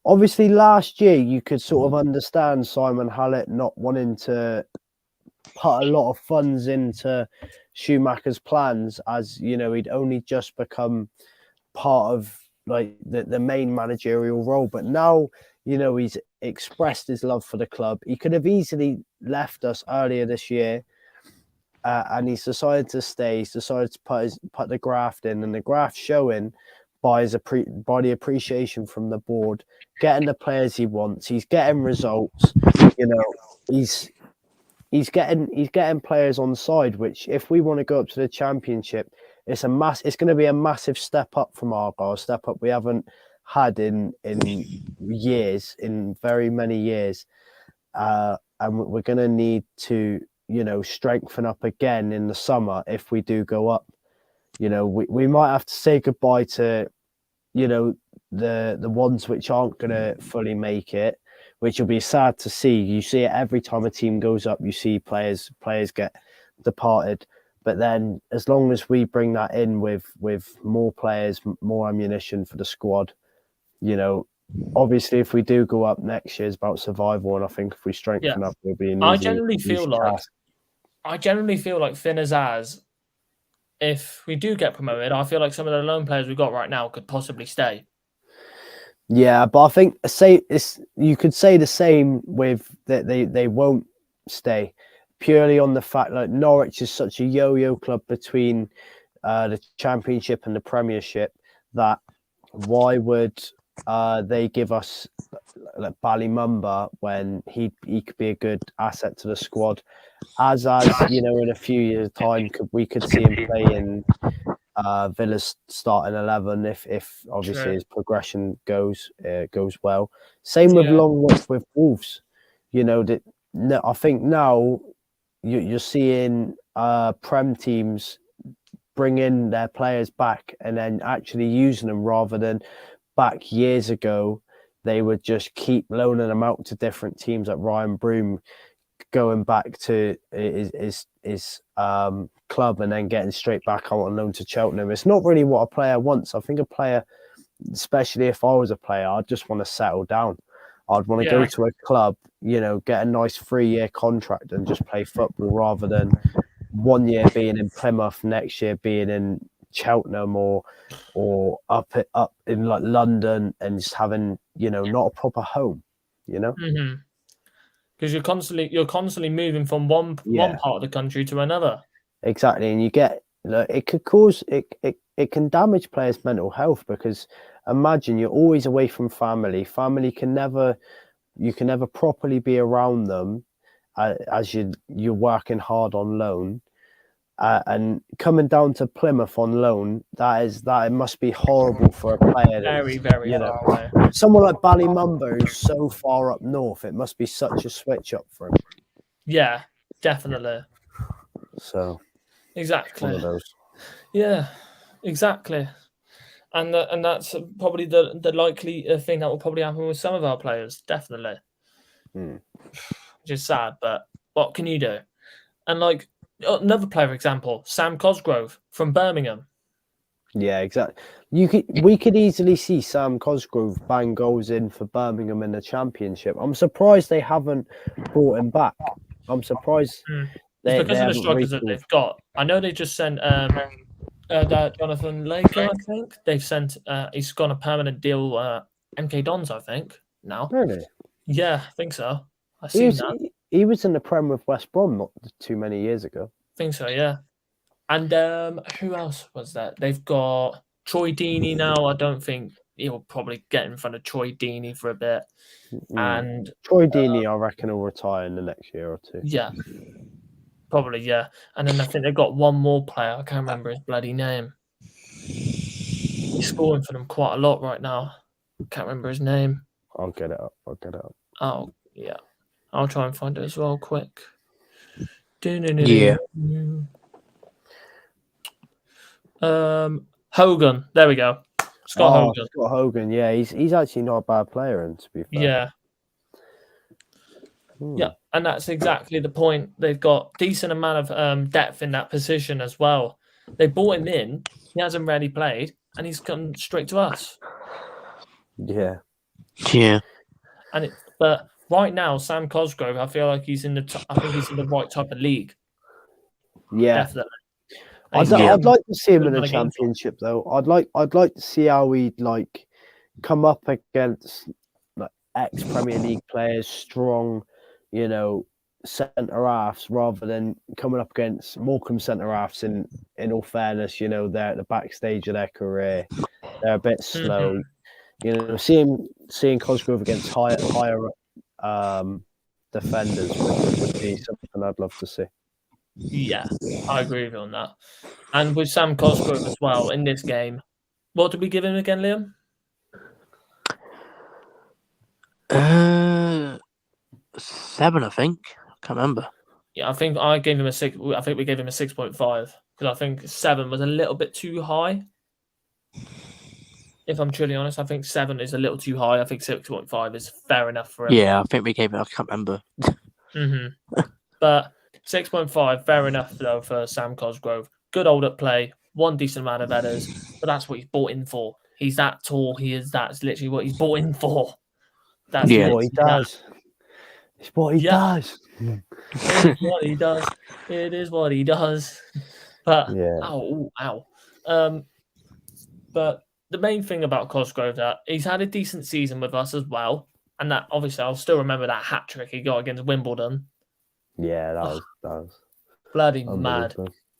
obviously last year you could sort of understand Simon Hallett not wanting to put a lot of funds into Schumacher's plans, as he'd only just become part of like the main managerial role. But now he's expressed his love for the club. He could have easily left us earlier this year, and he's decided to stay. He's decided to put the graft in, and the graft showing by the appreciation from the board, getting the players he wants. He's getting results. He's getting players on side, which if we want to go up to the Championship, it's going to be a massive step up from Argyle, a step up we haven't had in years, in very many years. And we're going to need to, strengthen up again in the summer if we do go up. We might have to say goodbye to, the ones which aren't going to fully make it, which will be sad to see. You see it every time a team goes up. You see players get departed. But then, as long as we bring that in with more players, more ammunition for the squad, obviously, if we do go up next year, it's about survival. And I think if we strengthen up, it'll be an easy. I generally feel like Finn Azaz, if we do get promoted, I feel like some of the loan players we've got right now could possibly stay. Yeah, but I think you could say the same with that they won't stay, purely on the fact that Norwich is such a yo-yo club between the Championship and the Premiership that why would they give us like Bali Mumba when he could be a good asset to the squad, as in a few years' time we could see him play in Villa's starting 11 if obviously his progression goes well. Same with Longwood with Wolves. I think now you're seeing Prem teams bring in their players back and then actually using them, rather than back years ago they would just keep loaning them out to different teams, like Ryan Broom going back to his club and then getting straight back out on loan to Cheltenham. It's not really what a player wants. I think a player, especially if I was a player, I'd just want to settle down. I'd want to go to a club, get a nice 3-year contract and just play football, rather than 1 year being in Plymouth, next year being in Cheltenham or up in like London, and just having not a proper home. Because you're constantly moving from one part of the country to another. Exactly, and you get it could cause it can damage players' mental health, because imagine you're always away from family. Family can never properly be around them as you're working hard on loan. And coming down to Plymouth on loan, it must be horrible for a player. Very, very far away. Someone like Ballymumba, who's so far up north, it must be such a switch up for him. Yeah, definitely. So exactly. one of those. Yeah, exactly. And that's probably the likely thing that will probably happen with some of our players, definitely. Which is sad, but what can you do? And like another player example, Sam Cosgrove from Birmingham. Yeah, exactly. We could easily see Sam Cosgrove bang goals in for Birmingham in the Championship. I'm surprised they haven't brought him back. I'm surprised It's they because of the haven't strikers that recalled. they've got. I know they just sent that Jonathan Laker, I think. They've sent he's got a permanent deal MK Dons, I think, now. Really? Yeah, I think so. I've seen that. He was in the Prem with West Brom not too many years ago. I think so, yeah. And who else was that? They've got Troy Deeney now. I don't think he'll probably get in front of Troy Deeney for a bit. And Troy Deeney, I reckon, will retire in the next year or two. yeah, probably, yeah. And then I think they've got one more player. I can't remember his bloody name. He's scoring for them quite a lot right now. Can't remember his name. I'll get it up. Oh, yeah. I'll try and find it as well quick. Yeah. Hogan. There we go. Scott Hogan. Scott Hogan. Yeah, he's actually not a bad player, and to be fair. Yeah. Yeah, and that's exactly the point. They've got decent amount of depth in that position as well. They brought him in. He hasn't really played, and he's come straight to us. Yeah. Yeah. But right now, Sam Cosgrove, I feel like he's in the. I think he's in the right type of league. Yeah, definitely. I'd like to see him in the Championship, though. I'd like to see how he'd like come up against like ex-Premier League players, strong, centre halves, rather than coming up against Morecambe centre halves. In all fairness, they're at the backstage of their career. They're a bit slow. Seeing Cosgrove against higher defenders would be something I'd love to see. Yeah, I agree with you on that. And with Sam Cosgrove as well in this game, what did we give him again, Liam? 7, I think. I can't remember. Yeah, I think I gave him a 6. I think we gave him a 6.5 because I think 7 was a little bit too high. If I'm truly honest, I think 7 is a little too high. I think 6.5 is fair enough for him. Yeah, I think we gave it. I can't remember. But 6.5, fair enough though for Sam Cosgrove. Good old at play, one decent amount of headers, but that's what he's bought in for. He's that tall. That's literally what he's bought in for. That's what he does. It's what he does. It is what he does. It is what he does. But ow. But the main thing about Cosgrove that he's had a decent season with us as well, and that obviously I'll still remember that hat trick he got against Wimbledon. Yeah, that was bloody mad.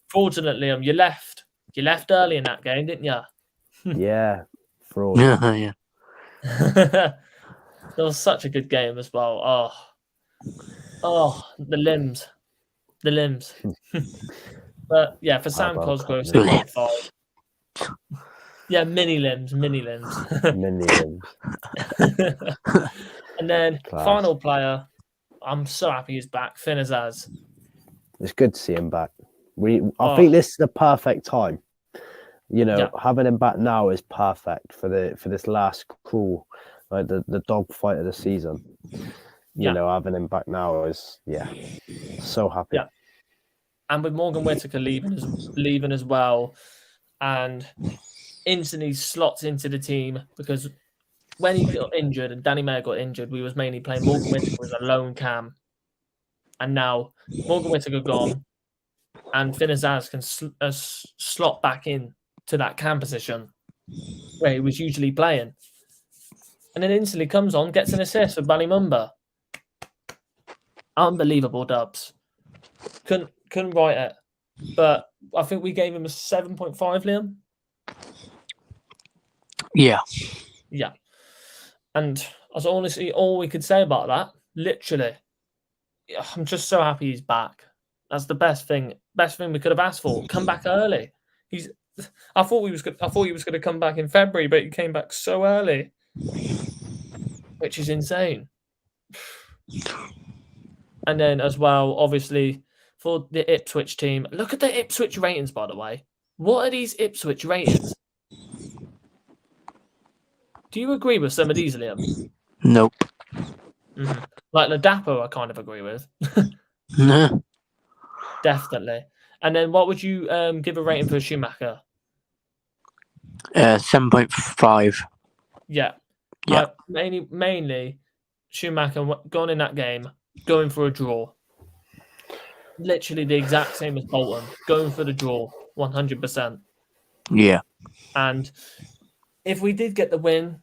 Fortunately, you left early in that game, didn't you? Yeah, fraud. Yeah. It was such a good game as well. Oh, the limbs. But yeah, for Sam Cosgrove, 6.5. Yeah, mini limbs. Mini limbs. And then final player, I'm so happy he's back, Finn Azaz. It's good to see him back. I think this is the perfect time. Having him back now is perfect for this last crawl, like the dog fight of the season. Having him back now is so happy. Yeah. And with Morgan Whittaker leaving as well, and instantly slots into the team because when he got injured and Danny Mayer got injured, we was mainly playing Morgan Whittaker as a lone cam. And now Morgan Whittaker gone, and Finn Azaz can slot back in to that cam position where he was usually playing. And then instantly comes on, gets an assist with Bali Mumba. Unbelievable dubs. Couldn't write it. But I think we gave him a 7.5, Liam. Yeah. Yeah. And that's honestly all we could say about that. Literally. I'm just so happy he's back. That's the best thing we could have asked for. Come back early. I thought he was going to come back in February, but he came back so early, which is insane. And then as well, obviously, for the Ipswich team, look at the Ipswich ratings, by the way. What are these Ipswich ratings? Do you agree with some of these, Liam? Nope. Mm-hmm. Like the Dapo, I kind of agree with. No. Definitely. And then what would you give a rating for Schumacher? 7.5. Yeah. Yeah. Mainly Schumacher going in that game, going for a draw. Literally the exact same as Bolton, going for the draw, 100%. Yeah. And if we did get the win,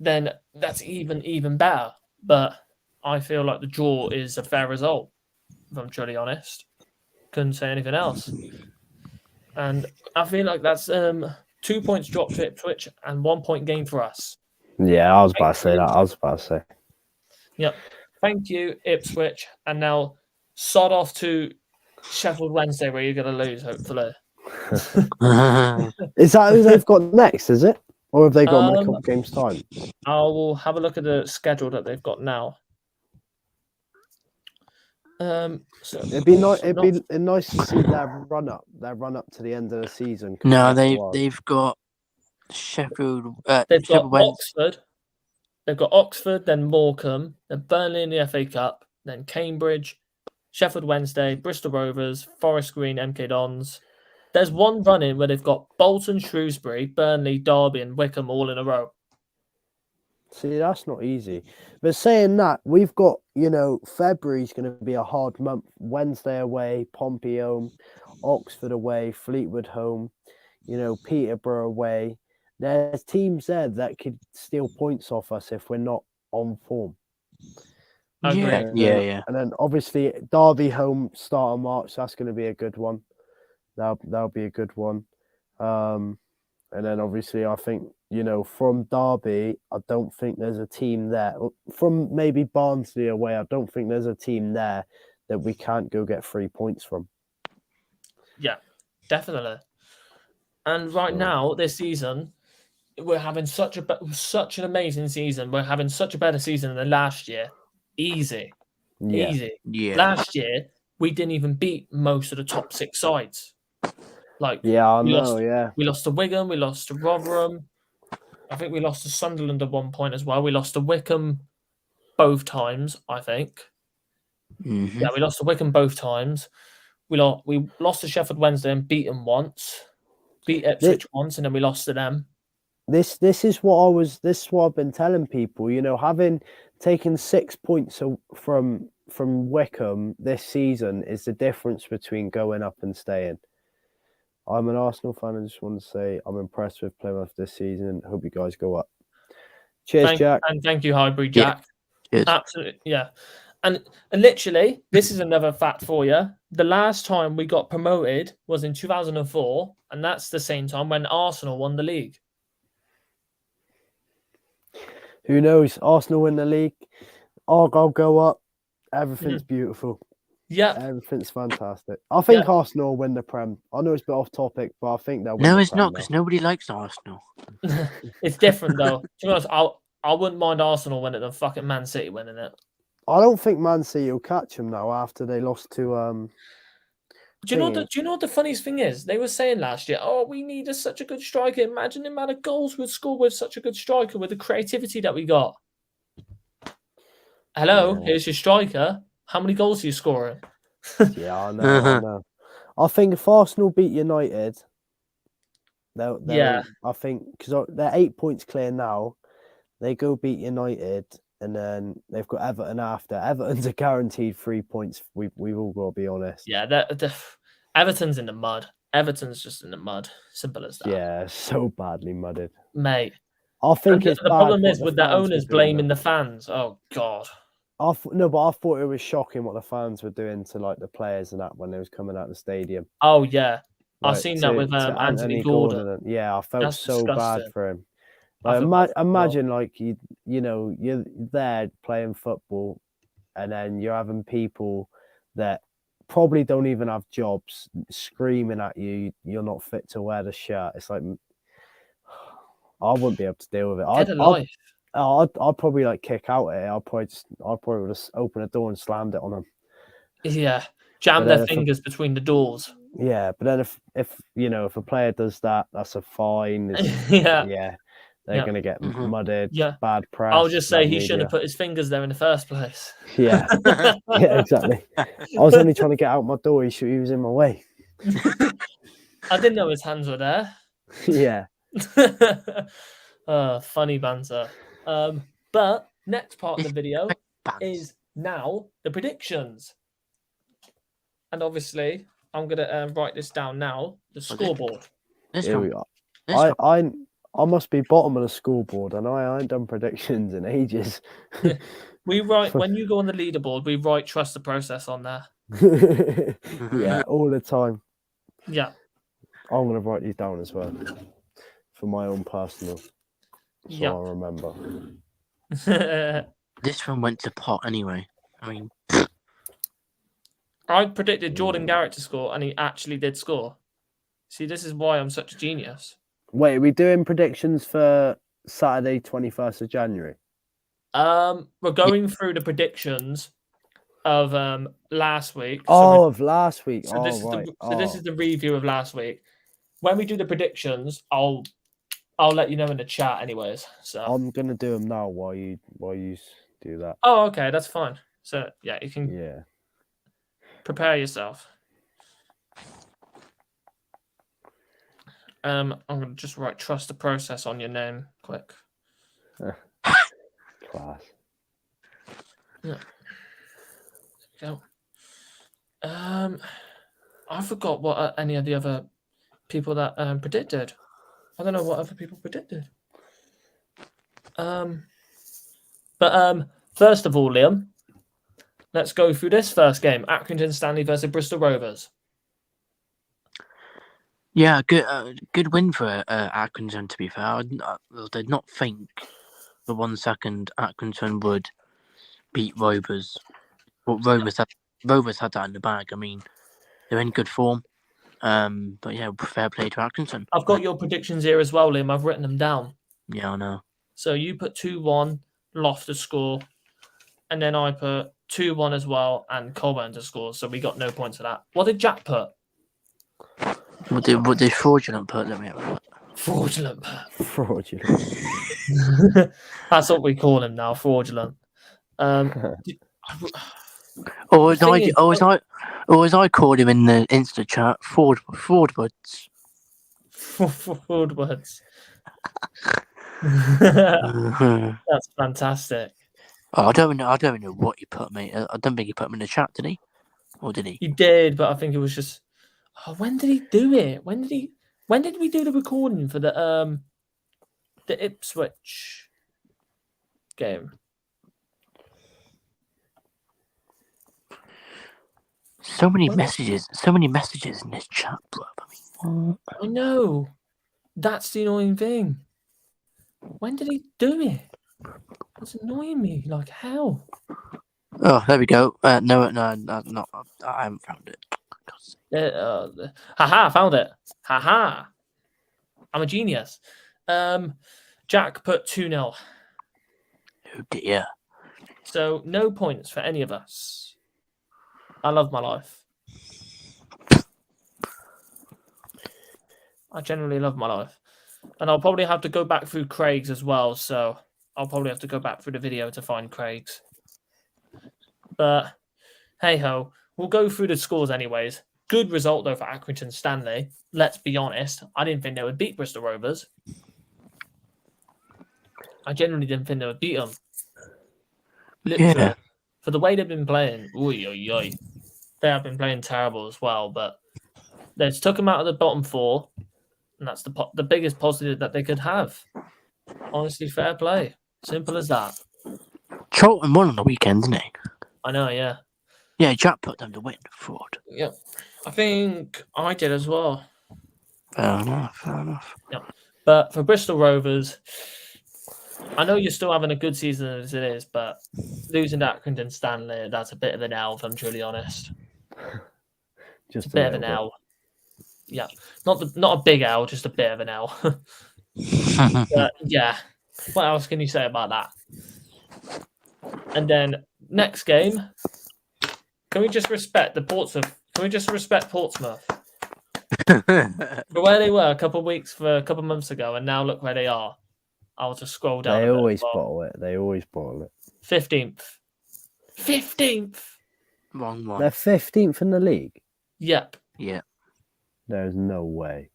then that's even better. But I feel like the draw is a fair result, if I'm truly honest. Couldn't say anything else. And I feel like that's 2 points dropped to Ipswich and 1 point gain for us. Yeah, I was about to say that. Yep. Thank you, Ipswich. And now sod off to Sheffield Wednesday, where you're going to lose, hopefully. Is that who they've got next, is it? Or have they got them in a couple games' time? I will have a look at the schedule that they've got now. So It'd be nice to see their run up to the end of the season. No, they've got Sheffield. They've Sheffield got Oxford. They've got Oxford, then Morecambe, then Burnley in the FA Cup, then Cambridge, Sheffield Wednesday, Bristol Rovers, Forest Green, MK Dons. There's one run-in where they've got Bolton, Shrewsbury, Burnley, Derby, and Wickham all in a row. See, that's not easy. But saying that, we've got, February's going to be a hard month. Wednesday away, Pompey home, Oxford away, Fleetwood home, Peterborough away. There's teams there that could steal points off us if we're not on form. Yeah. And then obviously Derby home, start of March. That's going to be a good one. That'll be a good one. And then obviously I think, from Derby, I don't think there's a team there. From maybe Barnsley away, I don't think there's a team there that we can't go get 3 points from. Yeah, definitely. And right now, this season, we're having such an amazing season. We're having such a better season than last year. Easy. Yeah. Last year, we didn't even beat most of the top 6 sides. We lost to Wigan, we lost to Rotherham. I think we lost to Sunderland at one point as well. We lost to Wickham both times, I think. Mm-hmm. Yeah, we lost to Wickham both times. We lost to Sheffield Wednesday and beat them once. Beat Ipswich once, and then we lost to them. This is what I've been telling people. Having taken 6 points from Wickham this season is the difference between going up and staying. I'm an Arsenal fan. I just want to say I'm impressed with Plymouth this season. Hope you guys go up. Cheers, Jack. And thank you, Highbury Jack. Yeah. Absolutely, yeah. And literally, this is another fact for you. The last time we got promoted was in 2004, and that's the same time when Arsenal won the league. Who knows? Arsenal win the league. Argyle go up. Everything's beautiful. Yeah. Everything's fantastic. I think Arsenal will win the Prem. I know it's a bit off topic, but I think they'll win. No, it's not, because nobody likes Arsenal. It's different, though. To be honest, I wouldn't mind Arsenal winning than fucking Man City winning it. I don't think Man City will catch them now after they lost to Do you know what the funniest thing is? They were saying last year, we need such a good striker. Imagine the amount of goals we'd score with such a good striker with the creativity that we got. Hello, here's your striker. How many goals are you scoring? Yeah, I know. I think if Arsenal beat United, I think because they're 8 points clear now, they go beat United, and then they've got Everton after. Everton's a guaranteed 3 points. We've all got to be honest. Yeah, Everton's in the mud. Everton's just in the mud. Simple as that. Yeah, so badly mudded, mate. I think the problem is with the owners blaming the fans. Oh God. But I thought it was shocking what the fans were doing to the players and that when they was coming out of the stadium. Oh yeah, I've seen that with Anthony Gordon. Yeah, I felt That's so disgusting. bad for him. Imagine you're there playing football, and then you're having people that probably don't even have jobs screaming at you. You're not fit to wear the shirt. It's like I wouldn't be able to deal with it. I'd probably kick out at it. I'd probably just open a door and slammed it on them. Yeah, jam their fingers between the doors. Yeah, but then if if a player does that, that's a fine. Yeah. They're Yeah. gonna get Mhm. mudded. Yeah. Bad press. I'll just say bad he shouldn't have media. put his fingers there in the first place. Yeah, yeah, exactly. I was only trying to get out my door. He was in my way. I didn't know his hands were there. Yeah. Funny banter. But next part of the It's video bad. is now the predictions. And obviously, I'm going to write this down now, the scoreboard. This Here we one. are. This one. I must be bottom of the scoreboard. I know I ain't done predictions in ages. We write, when you go on the leaderboard, we write trust the process on there. Yeah, all the time. Yeah. I'm gonna write these down as well for my own personal, so Yeah. I remember. This one went to pot anyway. I mean, I predicted Jordan Garrett to score, and he actually did score. See, this is why I'm such a genius. Wait, are we doing predictions for Saturday, 21st of January? We're going through the predictions of last week. Of last week. So this is the review of last week. When we do the predictions, I'll let you know in the chat, anyways. So I'm gonna do them now while you do that. Oh, okay, that's fine. So yeah, you can prepare yourself. I'm gonna just write trust the process on your name quick. Class. Yeah. There we go. I forgot what any of the other people that predicted. I don't know what other people predicted. But first of all, Liam, let's go through this first game: Accrington Stanley versus Bristol Rovers. yeah, good win for Accrington. To be fair, I did not think for 1 second Accrington would beat Rovers. Well, Rovers had that in the bag. I mean, they're in good form. But yeah, fair play to Accrington. I've got your predictions here as well, Liam. I've written them down. Yeah, I know. So you put 2-1, Loft to score, and then I put 2-1 as well, and Colburn to score. So we got no points for that. What did Jack put? What did fraudulent put? Let me have a look. Fraudulent put. Fraudulent. That's what we call him now, fraudulent. Or as I called him in the Insta chat, Fordwoods. Fordwoods. That's fantastic. I don't know what he put, mate. I don't think he put him in the chat, did he? Or did he? He did, but I think it was just. Oh, when did he do it? When did we do the recording for the Ipswich game? So many messages in this chat, bro. I mean, what? I know. That's the annoying thing. When did he do it? That's annoying me like hell. Oh, there we go. No, I haven't found it. Haha, found it. Haha. I'm a genius. Jack put 2-0. Oh dear. So no points for any of us. I love my life. I generally love my life. And I'll probably have to go back through Craig's as well. So I'll probably have to go back through the video to find Craig's. But hey ho, we'll go through the scores anyways. Good result though for Accrington Stanley. Let's be honest. I didn't think they would beat Bristol Rovers. I genuinely didn't think they would beat them. Literally. Yeah. For the way they've been playing, they have been playing terrible as well. But they just took them out of the bottom four, and that's the biggest positive that they could have. Honestly, fair play. Simple as that. Charlton won on the weekend, didn't he? I know, yeah. Yeah, Jack put them to win. Fraud. Yeah. I think I did as well. Fair enough. Yeah. But for Bristol Rovers, I know you're still having a good season as it is, but losing to Accrington Stanley, that's a bit of an L, if I'm truly honest. Just a bit of an L. Yeah. Not a big L, just a bit of an L. But yeah. What else can you say about that? And then next game, can we just respect the Portsmouth? Can we just respect Portsmouth? But where they were a couple of months ago, and now look where they are. I'll just scroll down. They a bit always as well. bottle it. They always bottle it. 15th. 15th. Wrong one. They're 15th in the league. Yep. Yeah. There's no way.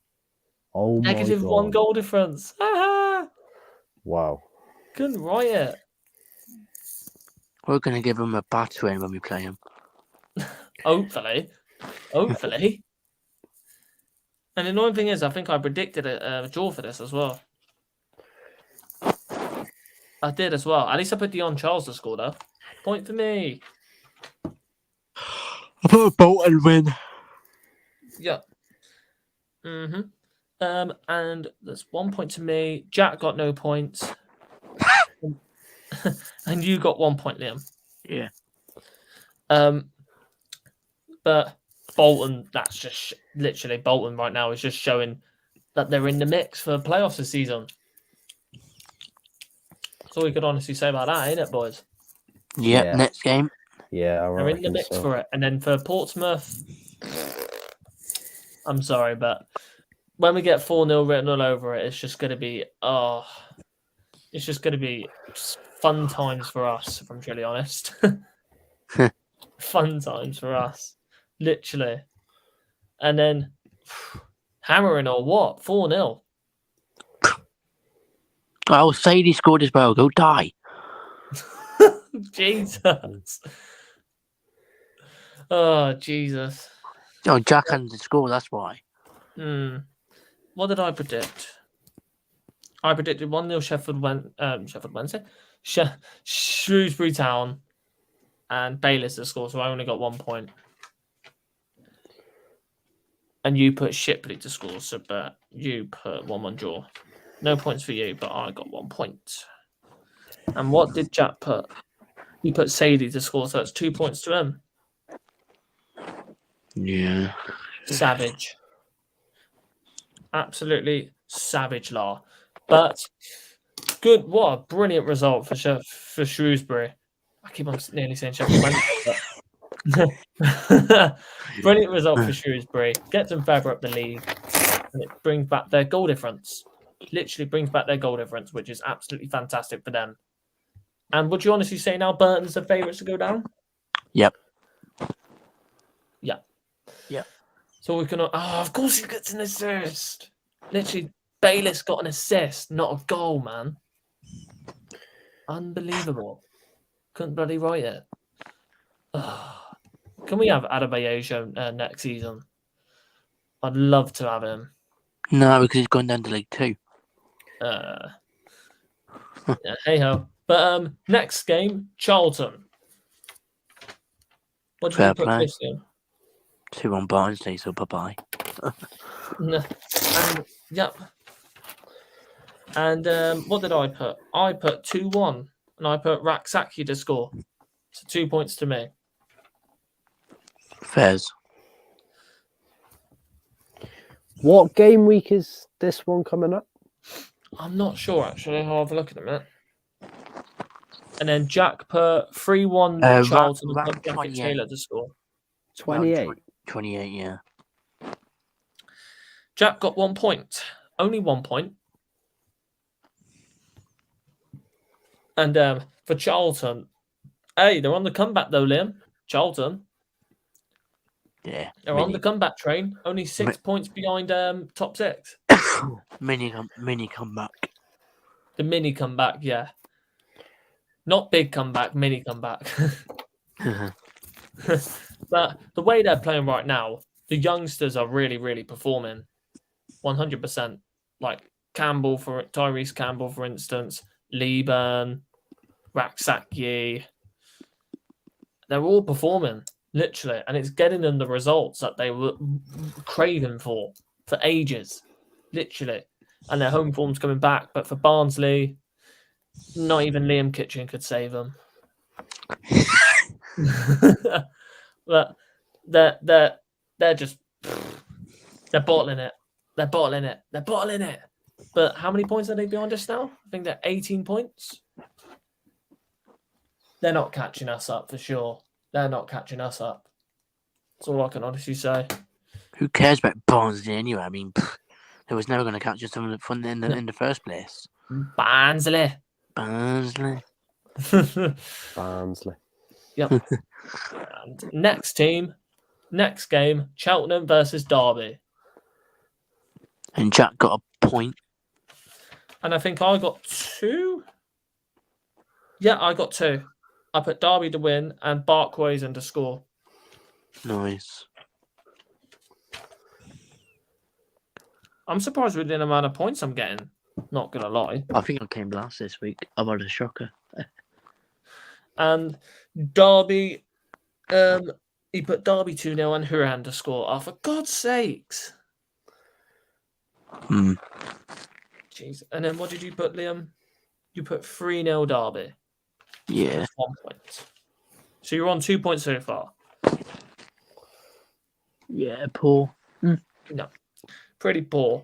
Oh Negative my God. 1 goal difference. Wow. Couldn't write it. We're going to give them a battering when we play them. Hopefully. Hopefully. And the annoying thing is, I think I predicted a draw for this as well. I did as well. At least I put Dion Charles to score, though. Point for me. I put a Bolton win. Yeah. And there's 1 point to me. Jack got no points. And you got 1 point, Liam. Yeah. But Bolton, that's just literally Bolton right now is just showing that they're in the mix for playoffs this season. That's all we could honestly say about that, ain't it, boys? Yep, Yeah. next game. Yeah, They're in the mix for it. And then for Portsmouth, I'm sorry, but when we get 4-0 written all over it, it's just going to be, it's just going to be fun times for us, if I'm truly honest. Fun times for us, literally. And then hammering or what? 4-0. Oh, Sadie scored as well. Go die. Jesus. Oh, Jesus. Oh, Jack hadn't scored, that's why. What did I predict? I predicted 1-0 Sheffield Wednesday. Shrewsbury Town and Bayliss to score, so I only got 1 point. And you put Shipley to score, so but you put 1-1 draw. No points for you, but I got 1 point. And what did Jack put? He put Sadie to score, so that's 2 points to him. Yeah. Savage. Absolutely savage, law. But good, what a brilliant result for Shrewsbury. I keep on nearly saying Sheffield Wednesday, but brilliant result for Shrewsbury. Gets them further up the league, and it brings back their goal difference. Literally brings back their goal difference, which is absolutely fantastic for them. And would you honestly say now Burton's the favourites to go down? Yep. Yeah. Yeah. So we can. Oh, of course he gets an assist. Literally, Bayliss got an assist, not a goal, man. Unbelievable. Couldn't bloody write it. Can we have Adebayo next season? I'd love to have him. No, because he's gone down to League 2. Yeah, hey ho. But next game, Charlton. What do you put this in? 2-1 Barnsley, so bye-bye. And yep. And what did I put? I put 2-1, and I put Raksaki to score. So 2 points to me. Fairs. What game week is this one coming up? I'm not sure actually. I'll have a look at a minute. And then Jack put 3-1 Charlton and Jacket Taylor to score. 28. 28, yeah. Jack got 1 point. Only 1 point. And for Charlton, hey, they're on the comeback though, Liam. Charlton. Yeah. They're on the comeback train. Only 6 points behind top 6. Mini comeback. The mini comeback, yeah. Not big comeback, mini comeback. But the way they're playing right now, the youngsters are really, really performing. 100%. Like Tyrese Campbell, for instance, Lieben, Raksaki. They're all performing, literally. And it's getting them the results that they were craving for ages. Literally. And their home form's coming back. But for Barnsley, not even Liam Kitchen could save them. But they're just they're bottling it. They're bottling it. They're bottling it. But how many points are they behind us now? I think they're 18 points. They're not catching us up for sure. They're not catching us up. That's all I can honestly say. Who cares about Barnsley anyway? I mean, they was never going to catch us in the first place. Barnsley. Barnsley. Barnsley. Yep. And next game, Cheltenham versus Derby. And Jack got a point. And I think I got 2. Yeah, I got 2. I put Derby to win and Barkways to score. Nice. I'm surprised with the amount of points I'm getting. Not gonna lie. I think I came last this week. I've had a shocker. And Derby, he put Derby 2-0 and Huran to score. Oh, for God's sakes. Jeez. And then what did you put, Liam? You put 3-0 Derby. Yeah. 1 point. So you're on 2 points so far. Yeah, poor. No. Pretty poor.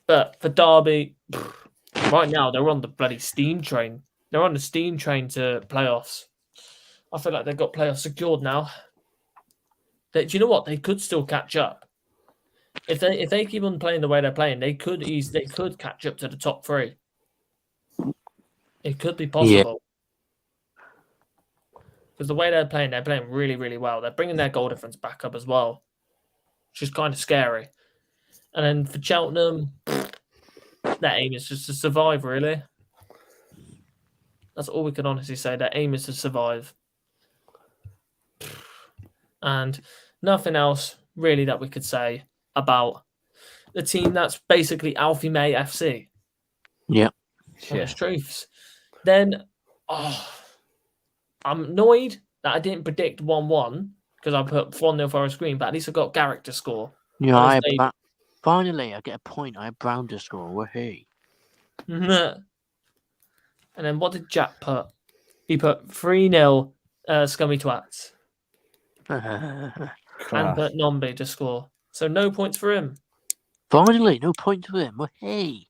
But for Derby, right now they're on the bloody steam train. They're on the steam train to playoffs. I feel like they've got playoffs secured now. Do you know what? They could still catch up. If they keep on playing the way they're playing, they could catch up to the top 3. It could be possible. Because the way they're playing really, really well. They're bringing their goal difference back up as well, which is kind of scary. And then for Cheltenham, their aim is just to survive, really. That's all we can honestly say. Their aim is to survive. And nothing else really that we could say about the team that's basically Alfie May FC. Yeah. Honest truths. Then, I'm annoyed that I didn't predict 1-1 because I put 1-0 Forest Green, but at least I got Garrick to score. Yeah, finally I get a point. I had Brown to score. Woohoo. And then what did Jack put? He put 3-0 Scummy Twats. And put Nombi to score. So no points for him. Finally, no point to him. Woohoo.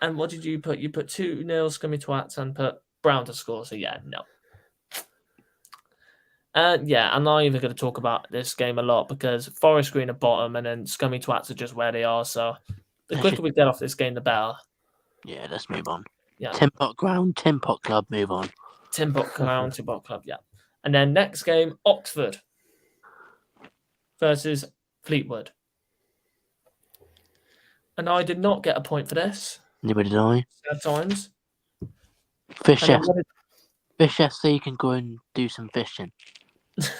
And what did you put? You put 2-0 Scummy Twats and put Brown to score. So yeah, no. Yeah, I'm not even going to talk about this game a lot because Forest Green are bottom and then Scummy Twats are just where they are. So the quicker we get off this game, the better. Yeah, let's move on. Yeah. 10-pot ground, 10-pot club, move on. 10-pot ground, 10-pot club, yeah. And then next game, Oxford versus Fleetwood. And I did not get a point for this. Neither did I. Sad times. Fish FC can go and do some fishing.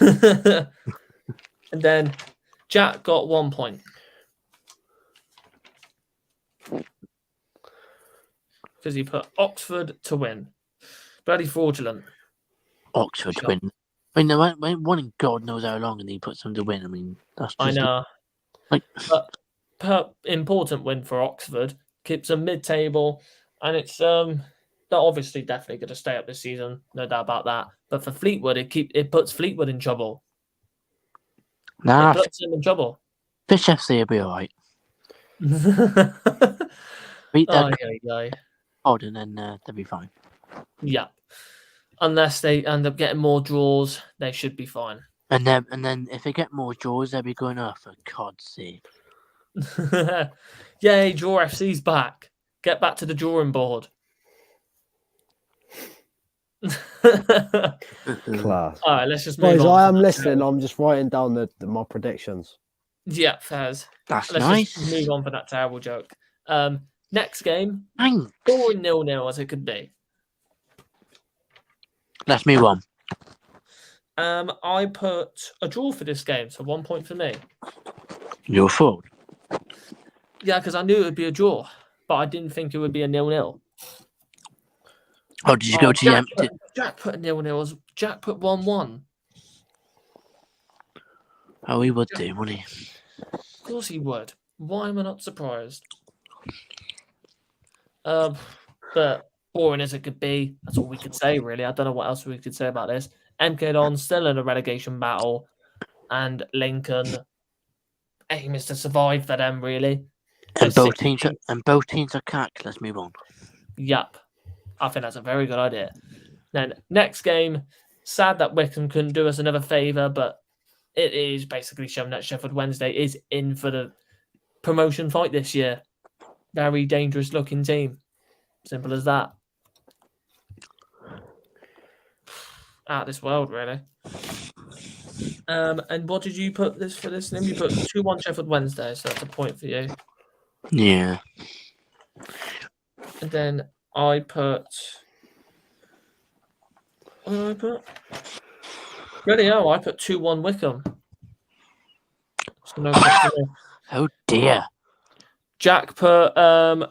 And then Jack got 1 point. Because he put Oxford to win. Bloody fraudulent. Oxford to win. I mean, they went one in God knows how long and he puts them to win. I mean, that's just... I know. But important win for Oxford. Keeps them mid-table. And it's they're obviously definitely going to stay up this season. No doubt about that. But for Fleetwood, it puts Fleetwood in trouble. Nah, it puts them in trouble. Fish FC will be all right. Beat that odd and then they'll be fine. Yeah. Unless they end up getting more draws, they should be fine. And then if they get more draws, they'll be going, oh, for God's sake. Yay, Draw FC's back. Get back to the drawing board. Class. All right, let's just move Guys, on. I am listening. I'm just writing down my predictions. Yeah, fairs. That's Let's nice. just move on for that terrible joke. Next game, Thanks. boring 0-0 as it could be. Let's move on. I put a draw for this game, so 1 point for me. Your fault. Yeah, because I knew it would be a draw, but I didn't think it would be a 0-0. Oh, did you go to the empty? Jack put a 0-0. Jack put 1-1. Oh, he would do, wouldn't he? Of course he would. Why am I not surprised? But boring as it could be, that's all we could say, really. I don't know what else we could say about this. MK Don still in a relegation battle, and Lincoln aim is to survive for them, really. And both teams are cacked. Let's move on. Yep. I think that's a very good idea. Then next game, sad that Wickham couldn't do us another favour, but it is basically shown that Sheffield Wednesday is in for the promotion fight this year. Very dangerous looking team. Simple as that. Out of this world, really. And what did you put this for this name? You put 2-1 Sheffield Wednesday, so that's a point for you. Yeah. And then I put. What did I put? Really? Oh, I put 2-1 Wickham. So no points for me. Oh dear. Jack put 2-2.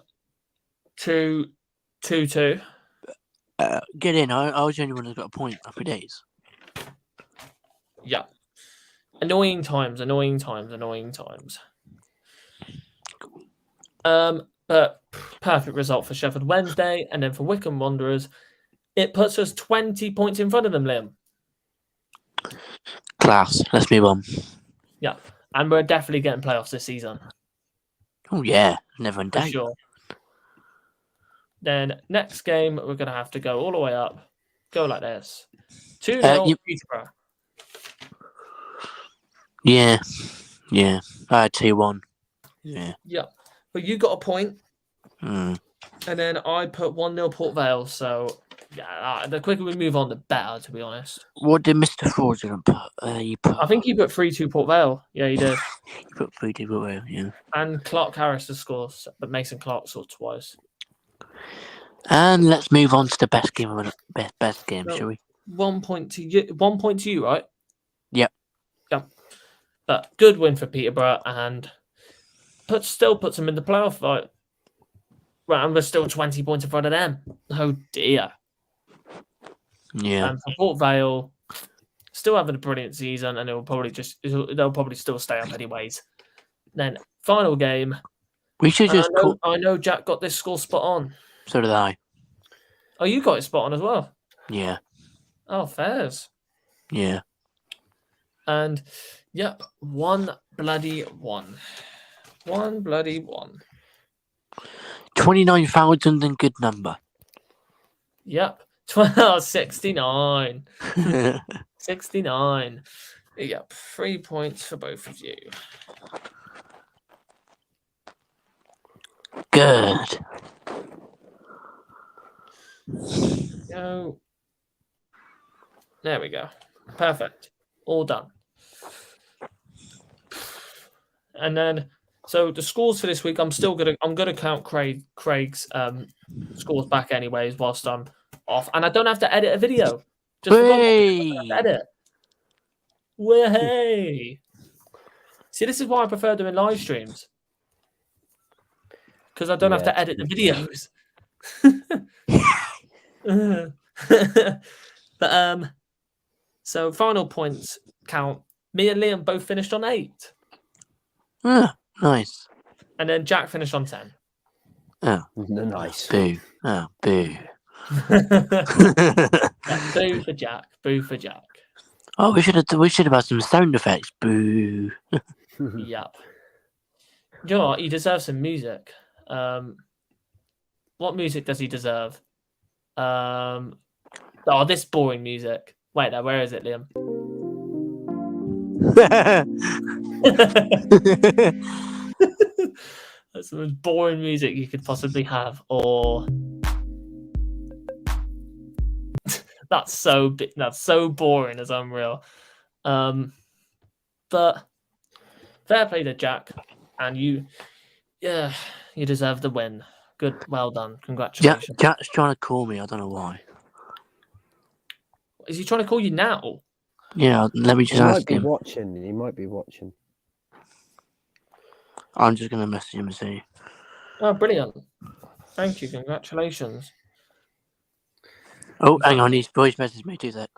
Get in. I was the only one who's got a point. Happy days. Yeah. Annoying times. But perfect result for Sheffield Wednesday, and then for Wickham Wanderers, it puts us 20 points in front of them, Liam. Class. Let's move on. Yeah. And we're definitely getting playoffs this season. Oh yeah, never in For doubt. sure. Then next game, we're going to have to go all the way up. Go like this. 2-0 Peterborough. Yeah. I had 2-1. Yeah. Yeah. But you got a point. Mm. And then I put 1-0 Port Vale. So, yeah, the quicker we move on, the better, to be honest. What did Mr. Fraudulent put? I think he put 3-2 Port Vale. Yeah, he did. He put 3-2 Port Vale, yeah. And Clark Harris to score, but Mason Clark scored twice. And let's move on to the best game of the best game, No. shall we? 1 point to you. 1 point to you, right? Yep. Yeah. But good win for Peterborough, and still puts them in the playoff fight. Right, and we're still 20 points in front of them. Oh dear. Yeah. And for Port Vale, still having a brilliant season, and they'll probably still stay up anyways. Then final game. We should just I know Jack got this score spot on. So did I. Oh, you got it spot on as well. Yeah. Oh, fairs. Yeah. And yep, 1 bloody 1. 1 bloody 1. 29,000 and good number. Yep. 69. 69. Yep. 3 points for both of you. Good. Go. There we go. Perfect. All done. And then, so the scores for this week, I'm gonna count Craig's scores back anyways whilst I'm off, and I don't have to edit a video. Just edit. Way. See, this is why I prefer doing live streams, because I don't have to edit the videos. But so final points count. Me and Liam both finished on 8. Nice. And then Jack finished on 10. Oh, nice. Boo. Oh, boo. Yeah, boo for Jack. Boo for Jack. Oh, we should have had some sound effects. Boo. Yep. You know what? He deserves some music. What music does he deserve? This boring music. Wait, now where is it, Liam? That's the most boring music you could possibly have, or that's so boring as unreal. But fair play to Jack, and you deserve the win. Good, well done, congratulations. Jack's trying to call me. I don't know why. Is he trying to call you now? Yeah, let me just ask him. He might be watching. I'm just going to message him and see. Oh, brilliant. Thank you. Congratulations. Oh, hang on. He's voice messaged me 2 seconds.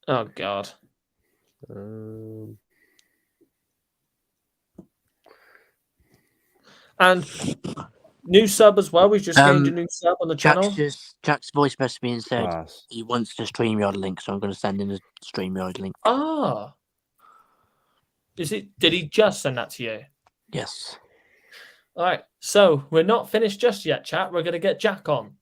Oh, God. And new sub as well. We've just gained a new sub on the channel. Jack's voice messaged me and said he wants the StreamYard link, so I'm going to send in the StreamYard link. Ah. Did he just send that to you? Yes. All right. So we're not finished just yet, chat. We're going to get Jack on.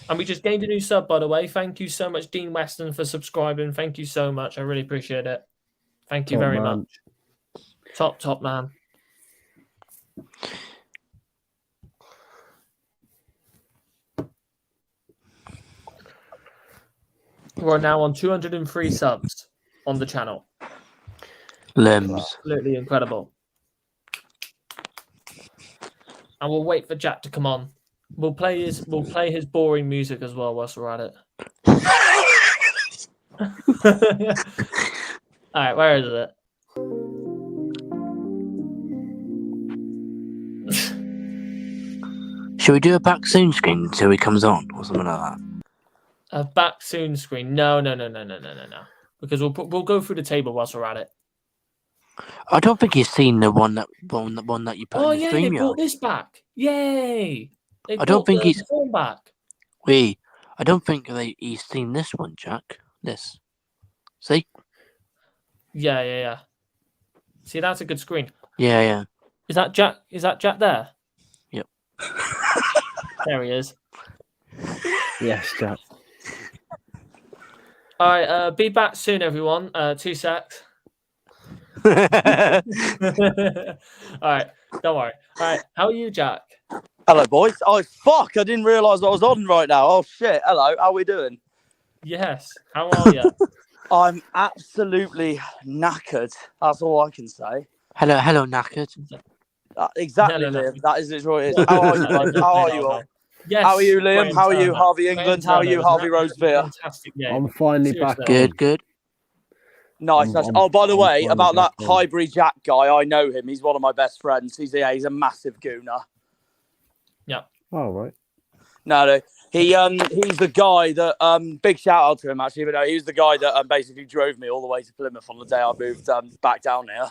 And we just gained a new sub, by the way. Thank you so much, Dean Weston, for subscribing. Thank you so much. I really appreciate it. Thank you very much. Top man. We're now on 203 subs on the channel. Limbs. Absolutely incredible. And we'll wait for Jack to come on. We'll play his boring music as well whilst we're at it. All right, where is it? Should we do a back soon screen until he comes on or something like that? A back soon screen? No. Because we'll go through the table whilst we're at it. I don't think he's seen the one that you put in the Oh yeah, they StreamYard. brought this back. Yay! I don't think he's form back. I don't think he's seen this one, Jack. This. See? Yeah. See, that's a good screen. Yeah. Is that Jack? Is that Jack there? Yep. There he is. Yes, Jack. All right, be back soon, everyone. 2 secs. All right, don't worry. All right, how are you, Jack? Hello, boys. Oh, fuck. I didn't realise I was on right now. Oh, shit. Hello. How we doing? Yes. How are you? I'm absolutely knackered. That's all I can say. Hello, knackered. Exactly, No. Liam. That is what it is. How are you, bud? How are you all? Yes. How are you, Liam? Graham How are you, Turner. Harvey England? How are you, Harvey Rosevere? Fantastic game. I'm finally back. Seriously. Good. Nice. Oh, by the I'm way, finally about that back on. Highbury Jack guy, I know him. He's one of my best friends. He's a massive gooner. Oh, right. No. He's the guy that big shout out to him actually, but no, he was the guy that basically drove me all the way to Plymouth on the day I moved back down here.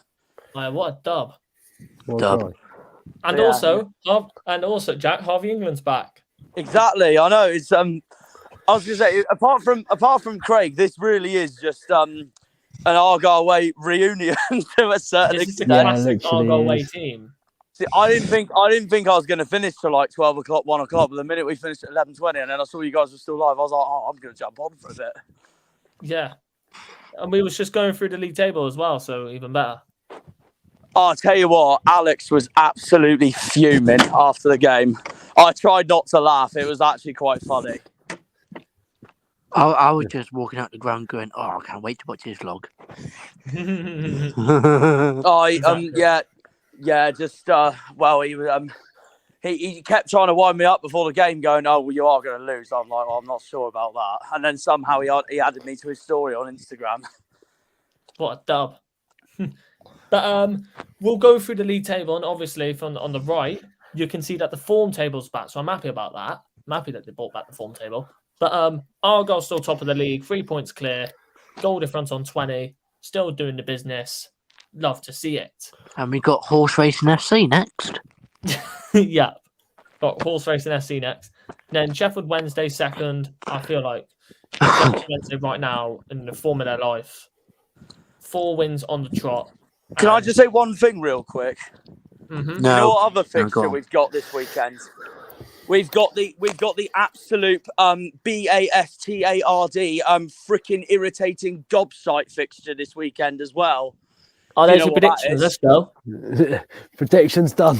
What a dub. Well Dub. done. And Yeah. also, Jack, Harvey England's back. Exactly, I know. It's I was gonna say, apart from Craig, this really is just an Argyle Way reunion to a certain This is the extent. Yeah, classic literally Argyle Way is. team. See, I didn't think I was gonna finish till like 12 o'clock, 1 o'clock, but the minute we finished at 11:20, and then I saw you guys were still live, I was like, oh, I'm gonna jump on for a bit. Yeah. And we was just going through the league table as well, so even better. I'll tell you what, Alex was absolutely fuming after the game. I tried not to laugh. It was actually quite funny. I was just walking out the ground going, oh, I can't wait to watch his vlog. He was he kept trying to wind me up before the game, going, "Oh, well, you are going to lose." I'm like, well, I'm not sure about that. And then somehow he added me to his story on Instagram. What a dub. But we'll go through the league table, and obviously from on the right, you can see that the form table's back. So I'm happy about that. I'm happy that they brought back the form table. But Argyle's still top of the league, 3 points clear, goal difference on 20, still doing the business. Love to see it. And we got Horse Racing FC next. Yeah. Got Horse Racing SC next. Then Sheffield Wednesday second. I feel like Sheffield Wednesday right now in the form of their life. 4 wins on the trot. Can I just say one thing real quick? Mm-hmm. You know what other go fixture on. we've got this weekend? We've got the absolute BASTARD freaking irritating gobsite fixture this weekend as well. Oh, Do you there's know your what that predictions. is? Let's go. Predictions done.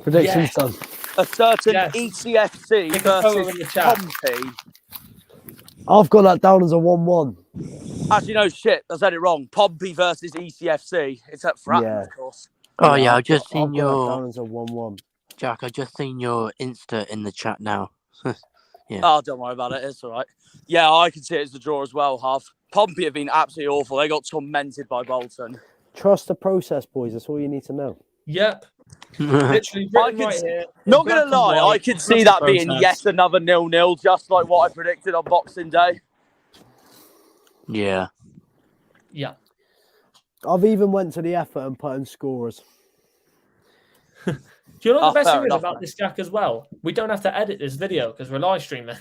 Predictions Yes. done. A certain Yes. ECFC Stick a photo in the versus chat. Pompey. I've got that down as a 1-1. Actually, no, shit. I said it wrong. Pompey versus ECFC. It's at Fratton, Yeah. of course. Oh, yeah, I've I've just got seen that your... down as a 1-1. Jack, I've just seen your Insta in the chat now. Oh, don't worry about it. It's all right. Yeah, I can see it as a draw as well, Half. Pompey have been absolutely awful. They got tormented by Bolton. Trust the process, boys. That's all you need to know. Yep. Literally written could right s- here. Not Black going to and lie, white, I could trust see the that being process. yet another 0-0, just like what I predicted on Boxing Day. Yeah. Yeah. I've even went to the effort and put in scorers. Do you know what the best fair thing is enough, about man. this, Jack, as well? We don't have to edit this video because we're live streaming.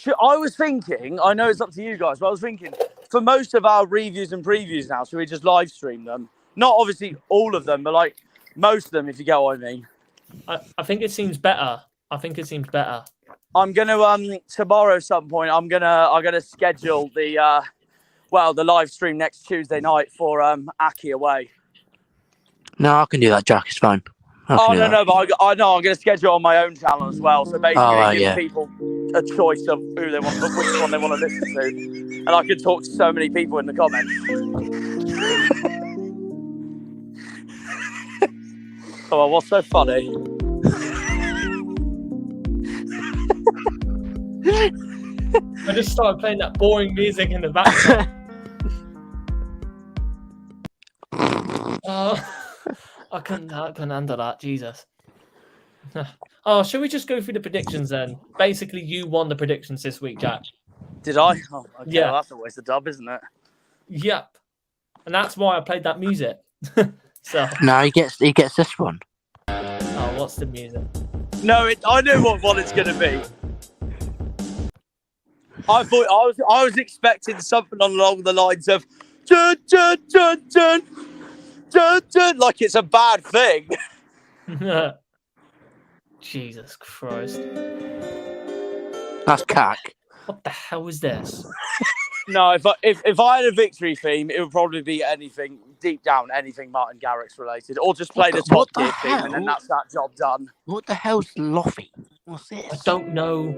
I was thinking, I know it's up to you guys, but I was thinking, for most of our reviews and previews now, should we just live stream them? Not obviously all of them, but like most of them, if you get what I mean. I think it seems better. I think it seems better. I'm gonna tomorrow some point. I'm gonna schedule the the live stream next Tuesday night for Argyle Way. No, I can do that, Jack. It's fine. Oh no, but I know I'm gonna schedule on my own channel as well. So basically, it gives people a choice of who they want, which one they want to listen to, and I could talk to so many people in the comments. Oh, well, what's so funny? I just started playing that boring music in the background. I couldn't handle that. Jesus. Oh, shall we just go through the predictions then? Basically, you won the predictions this week, Jack. Did I? Oh, okay, yeah. Well, that's always the dub, isn't it? Yep. And that's why I played that music. So. No, he gets this one. Oh, what's the music? No, I know what one it's going to be. I thought I was expecting something along the lines of dun, dun, dun, dun, dun, dun, like it's a bad thing. Jesus Christ. That's cack. What the hell is this? No, if I had a victory theme, it would probably be anything deep down, anything Martin Garrix related, or just play the top tier theme, and then that's that job done. What the hell's Loffy? What's this? I don't know.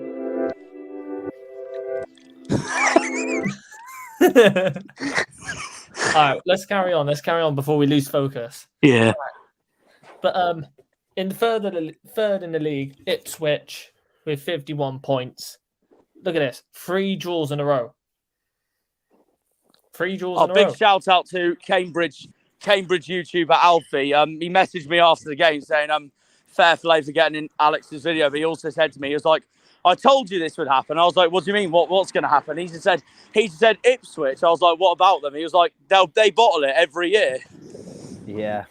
All right, let's carry on. Let's carry on before we lose focus. Yeah. Right. But in third in the league, Ipswich with 51 points. Look at this, 3 draws in a row. 3 draws in a row. Big shout out to Cambridge YouTuber Alfie. He messaged me after the game saying, fair play for getting in Alex's video, but he also said to me, he was like, I told you this would happen. I was like, what do you mean? What's going to happen? He said Ipswich. I was like, what about them? He was like, they bottle it every year. Yeah.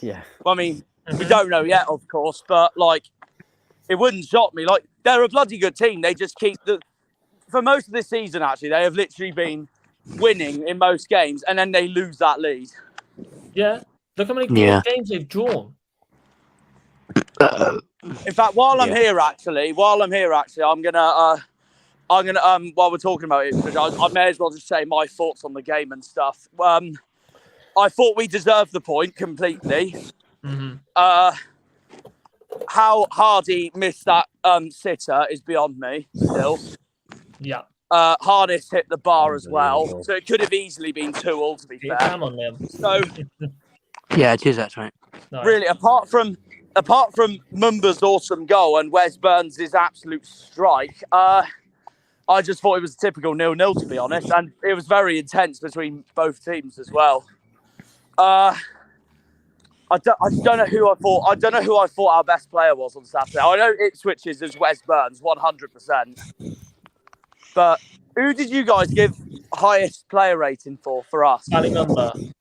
Yeah. Well, I mean, we don't know yet, of course, but like, it wouldn't shock me. Like, they're a bloody good team. They just for most of this season, actually, they have literally been winning in most games, and then they lose that lead. Yeah. Look how many games they've drawn. In fact, while I'm here, actually, I'm gonna while we're talking about it, I may as well just say my thoughts on the game and stuff. I thought we deserved the point completely. Mm-hmm. How Hardy missed that sitter is beyond me still. Yeah. Harness hit the bar as well, so it could have easily been 2-2 to be fair. Come on, Liam. So yeah, it is. That's right. Nice. Really, apart from Mumba's awesome goal and Wes Burns' absolute strike, I just thought it was a typical 0-0 to be honest, and it was very intense between both teams as well. I don't know who I thought. I don't know who I thought our best player was on Saturday. I know Ipswich's is Wes Burns, 100%. But who did you guys give highest player rating for us? Ali Mumba.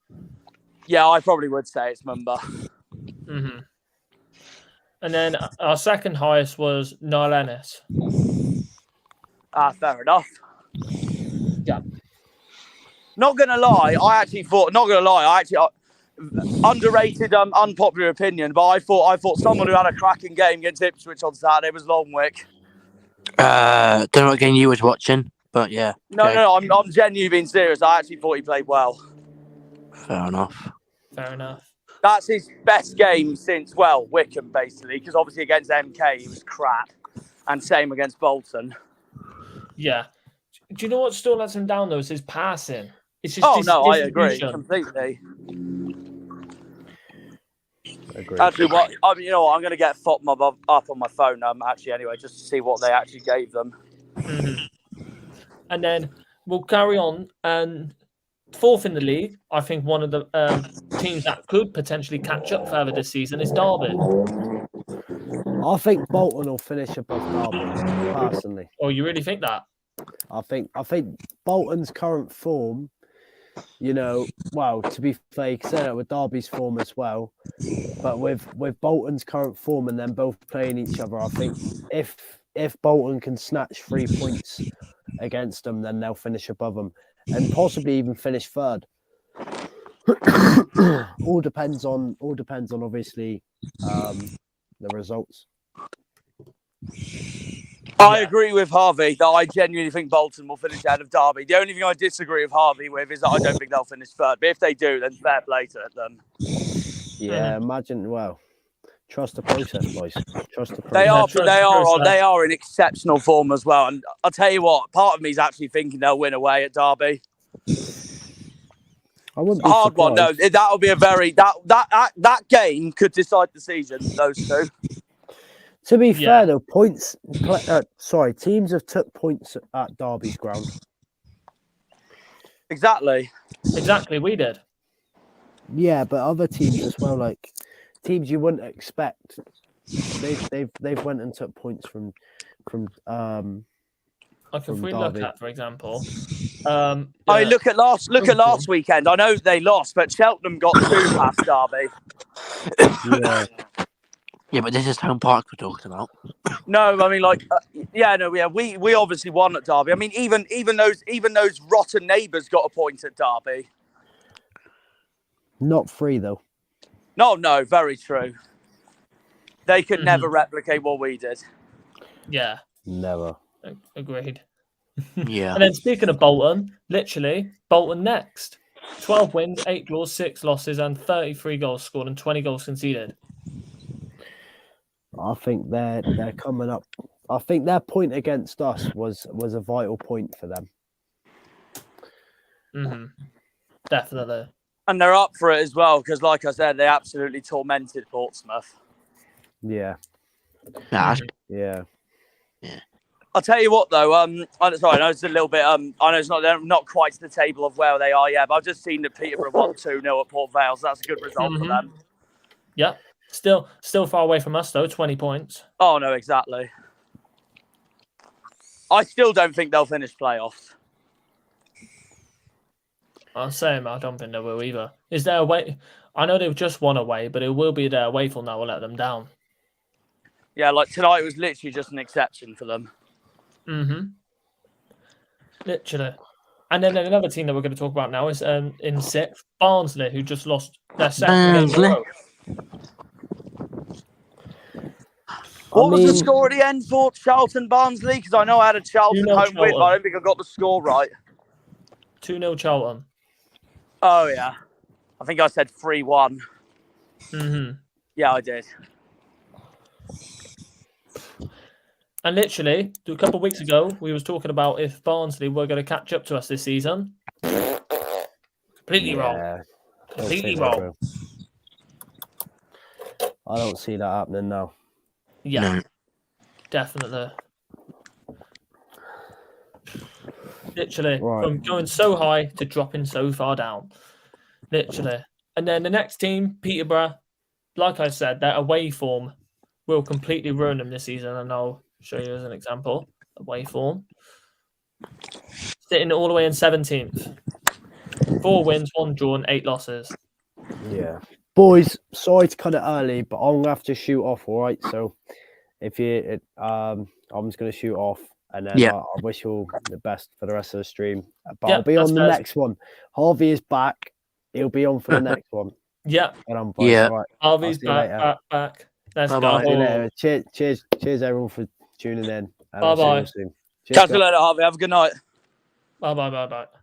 Yeah, I probably would say it's Mumba. Mm-hmm. And then our second highest was Niall Ennis. Fair enough. Yeah. Not gonna lie, I actually underrated, unpopular opinion, but I thought someone who had a cracking game against Ipswich on Saturday was Longwick. Don't know what game you was watching, but yeah. Okay. No, I'm genuinely being serious. I actually thought he played well. Fair enough. That's his best game since, Wickham, basically, because obviously against MK he was crap, and same against Bolton. Yeah. Do you know what still lets him down, though, is his passing. It's just I agree completely. Actually, I'm going to get FOTMOB up on my phone anyway, just to see what they actually gave them. Mm-hmm. And then we'll carry on. And fourth in the league, I think one of the teams that could potentially catch up further this season is Derby. I think Bolton will finish above Derby, personally. Oh, you really think that? I think Bolton's current form, to be fair, you can say that with Derby's form as well. But with Bolton's current form and them both playing each other, I think if Bolton can snatch 3 points against them, then they'll finish above them and possibly even finish third. all depends on obviously the results. I agree with Harvey that I genuinely think Bolton will finish ahead of Derby. The only thing I disagree with Harvey with is that I don't think they'll finish third. But if they do, then fair play to them. Yeah, imagine. Well, trust the process, boys. Trust the process. They are in exceptional form as well. And I'll tell you what, part of me is actually thinking they'll win away at Derby. I wouldn't be hard one. No, surprised. that'll be a very that game could decide the season. Those two. To be fair, though, teams have took points at Derby's ground. Exactly, we did. Yeah, but other teams as well, like teams you wouldn't expect, they've went and took points from Like if we look at, for example, look at last weekend. I know they lost, but Cheltenham got 2 past Derby. Yeah, but this is home park we're talking about. No, I mean we obviously won at Derby. I mean even those rotten neighbours got a point at Derby. Not 3 though. No, very true. They could never replicate what we did. Yeah, never. Agreed. Yeah. And then speaking of Bolton, literally Bolton next. 12 wins, 8 draws, 6 losses, and 33 goals scored and 20 goals conceded. I think they're coming up. I think their point against us was a vital point for them. Definitely. And they're up for it as well because, like I said, they absolutely tormented Portsmouth. Yeah. Yeah. I'll tell you what, though. I know it's a little bit. I know it's not quite to the table of where they are yet, but I've just seen that Peterborough won 2-0 at Port Vale, so that's a good result for them. Yeah. Still far away from us, though, 20 points. Oh, no, exactly. I still don't think they'll finish playoffs. I'm saying I don't think they will either. Is there a way? I know they've just won away, but it will be their away form that will let them down. Yeah, like tonight was literally just an exception for them. Literally. And then another team that we're going to talk about now is in 6th, Barnsley, who just lost their second game in a row. What was the score at the end for Charlton Barnsley? Because I know I had a Charlton home win, but I don't think I got the score right. 2-0 Charlton. Oh, yeah. I think I said 3-1. Yeah, I did. And literally, a couple of weeks ago, we was talking about if Barnsley were going to catch up to us this season. Completely wrong. Completely wrong. I don't see that happening now. Yeah, definitely. Literally, from going so high to dropping so far down. Literally. And then the next team, Peterborough, like I said, their away form will completely ruin them this season, and I'll show you as an example. Away form. Sitting all the way in 17th. 4 wins, 1 draw, and 8 losses. Yeah. Boys, sorry to cut it early, but I'm going to have to shoot off, all right? So if you, I'm just going to shoot off, and then I wish you all the best for the rest of the stream. But I'll be on the next one. Harvey is back. He'll be on for the next one. Yeah. Right. Harvey's back. Let's go. Cheers, everyone, for tuning in. Bye-bye. Catch you later, Harvey. Have a good night. Bye.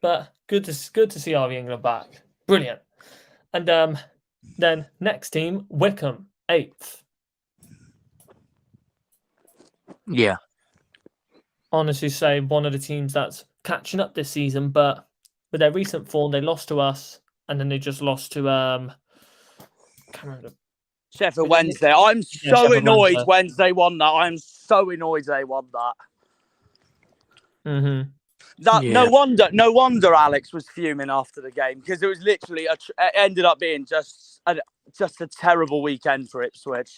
But good to see Harvey England back. Brilliant. And then next team, Wickham, 8th. Yeah. Honestly, say one of the teams that's catching up this season, but with their recent form, they lost to us, and then they just lost to can't remember. Sheffield Wednesday. I'm so annoyed Wednesday won that. I'm so annoyed they won that. No wonder Alex was fuming after the game, because it was literally it ended up being just a terrible weekend for Ipswich.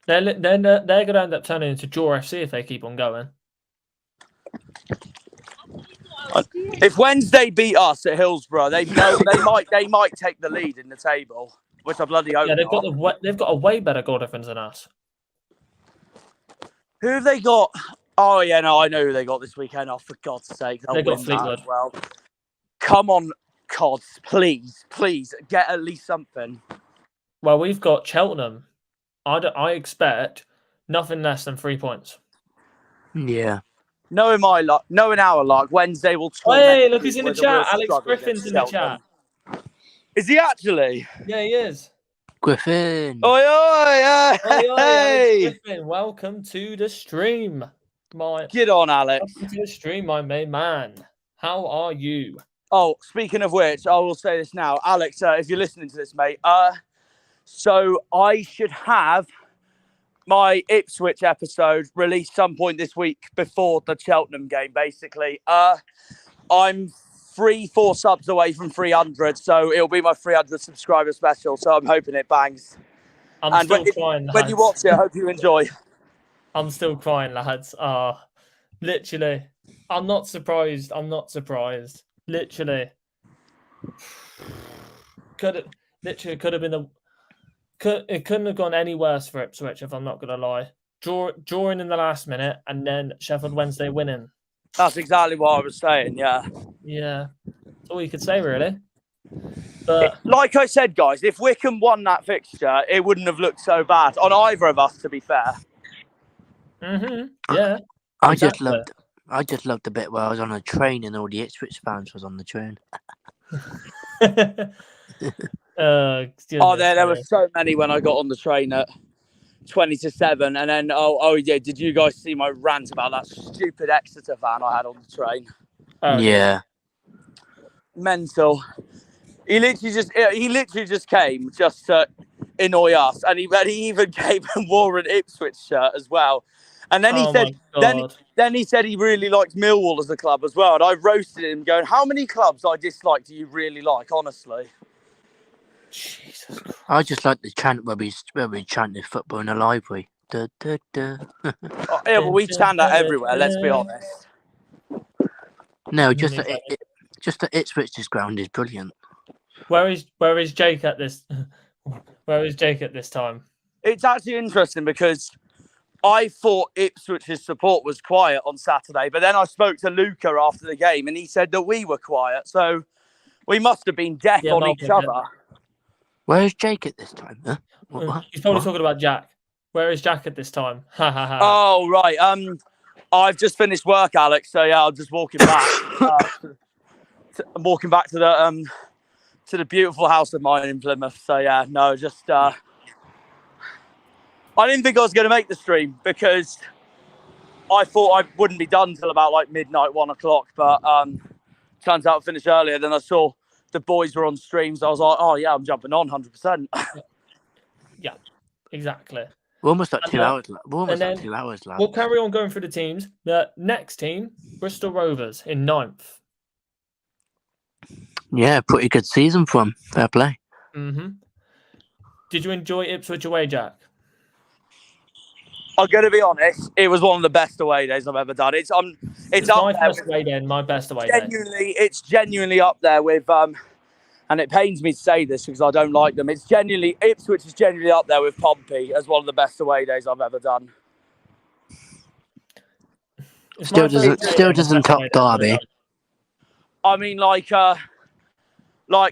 They're going to end up turning into Jaw FC if they keep on going. If Wednesday beat us at Hillsborough, they might take the lead in the table, which I bloody hope. Yeah, they've got a way better goal difference than us. Who have they got? Oh yeah, no, I know who they got this weekend. Oh, for God's sake, they got Fleetwood. Well, come on, Cods, please get at least something. Well, we've got Cheltenham. I expect nothing less than 3 points. Yeah. Knowing our luck, Wednesday will Hey, torment look, he's in the with a real chat. Alex struggle Griffin's against in the Cheltenham. chat. Is he actually? Yeah, he is. Griffin. Oi, oi, Oi, oi, hey! Alex Griffin, welcome to the stream. Get on, Alex. Welcome to the stream, my main man. How are you? Oh, speaking of which, I will say this now. Alex, if you're listening to this, mate, so I should have my Ipswich episode released some point this week before the Cheltenham game, basically. I'm 3-4 subs away from 300, so it'll be my 300 subscriber special, so I'm hoping it bangs. I'm still crying, lads. When you watch it, I hope you enjoy. I'm still crying, lads. Literally. I'm not surprised. Literally. It couldn't have gone any worse for Ipswich, if I'm not gonna lie. Drawing in the last minute and then Sheffield Wednesday winning. That's exactly what I was saying, yeah. Yeah. That's all you could say, really. But like I said, guys, if Wickham won that fixture, it wouldn't have looked so bad on either of us, to be fair. yeah. I exactly. just loved the bit where I was on a train and all the Ipswich fans was on the train. There were so many when I got on the train at 20-7, and then yeah, did you guys see my rant about that stupid Exeter fan I had on the train? Yeah. Mental. He literally just came just to annoy us, and he even came and wore an Ipswich shirt as well. And then he said he really liked Millwall as a club as well. And I roasted him, going, "How many clubs I dislike do you really like, honestly?" Jesus Christ. I just like the chant where we chanted football in the library. Da, da, da. Yeah, but we chant that everywhere. Let's be honest. No, just the Ipswich's ground is brilliant. Where is Jake at this? Where is Jake at this time? It's actually interesting because I thought Ipswich's support was quiet on Saturday, but then I spoke to Luca after the game, and he said that we were quiet. So we must have been deaf on each other. Where is Jake at this time? Huh? He's probably talking about Jack. Where is Jack at this time? Oh, right. I've just finished work, Alex. So yeah, I'm just walking back. I'm walking back to the beautiful house of mine in Plymouth. So yeah, no, just I didn't think I was going to make the stream because I thought I wouldn't be done till about like midnight, 1 o'clock. But turns out I finished earlier. Then I saw the boys were on streams. I was like, oh yeah, I'm jumping on 100%. Yeah, exactly. We're almost at 2 hours. We're almost at 2 hours, lad. We'll carry on going through the teams. The next team, Bristol Rovers in 9th. Yeah, pretty good season for them. Fair play. Did you enjoy Ipswich away, Jack? I'm going to be honest. It was one of the best away days I've ever done. It's my first away day and my best away day. It's genuinely up there with and it pains me to say this because I don't like them. Ipswich is genuinely up there with Pompey as one of the best away days I've ever done. Still doesn't top Derby. I mean, like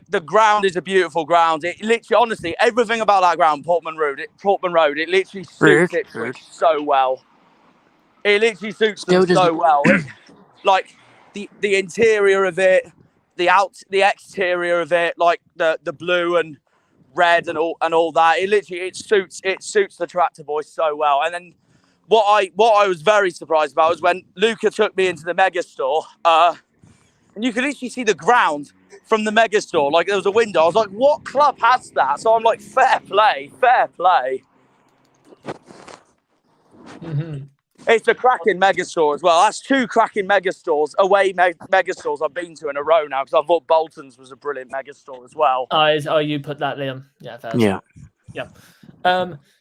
the ground is a beautiful ground. It literally, honestly, everything about that ground, Portman Road, it literally suits Ipswich so well. It literally suits them so well. Like the interior of it, the exterior of it, like the blue and red and all that. It suits the tractor boys so well. And then what I was very surprised about was when Luca took me into the mega store, and you could literally see the ground from the mega store. Like there was a window. I was like, what club has that? So I'm like, fair play. It's a cracking mega store as well. That's 2 cracking mega stores, away mega stores I've been to in a row now because I thought Bolton's was a brilliant mega store as well. You put that, Liam? Yeah, fair. Yeah.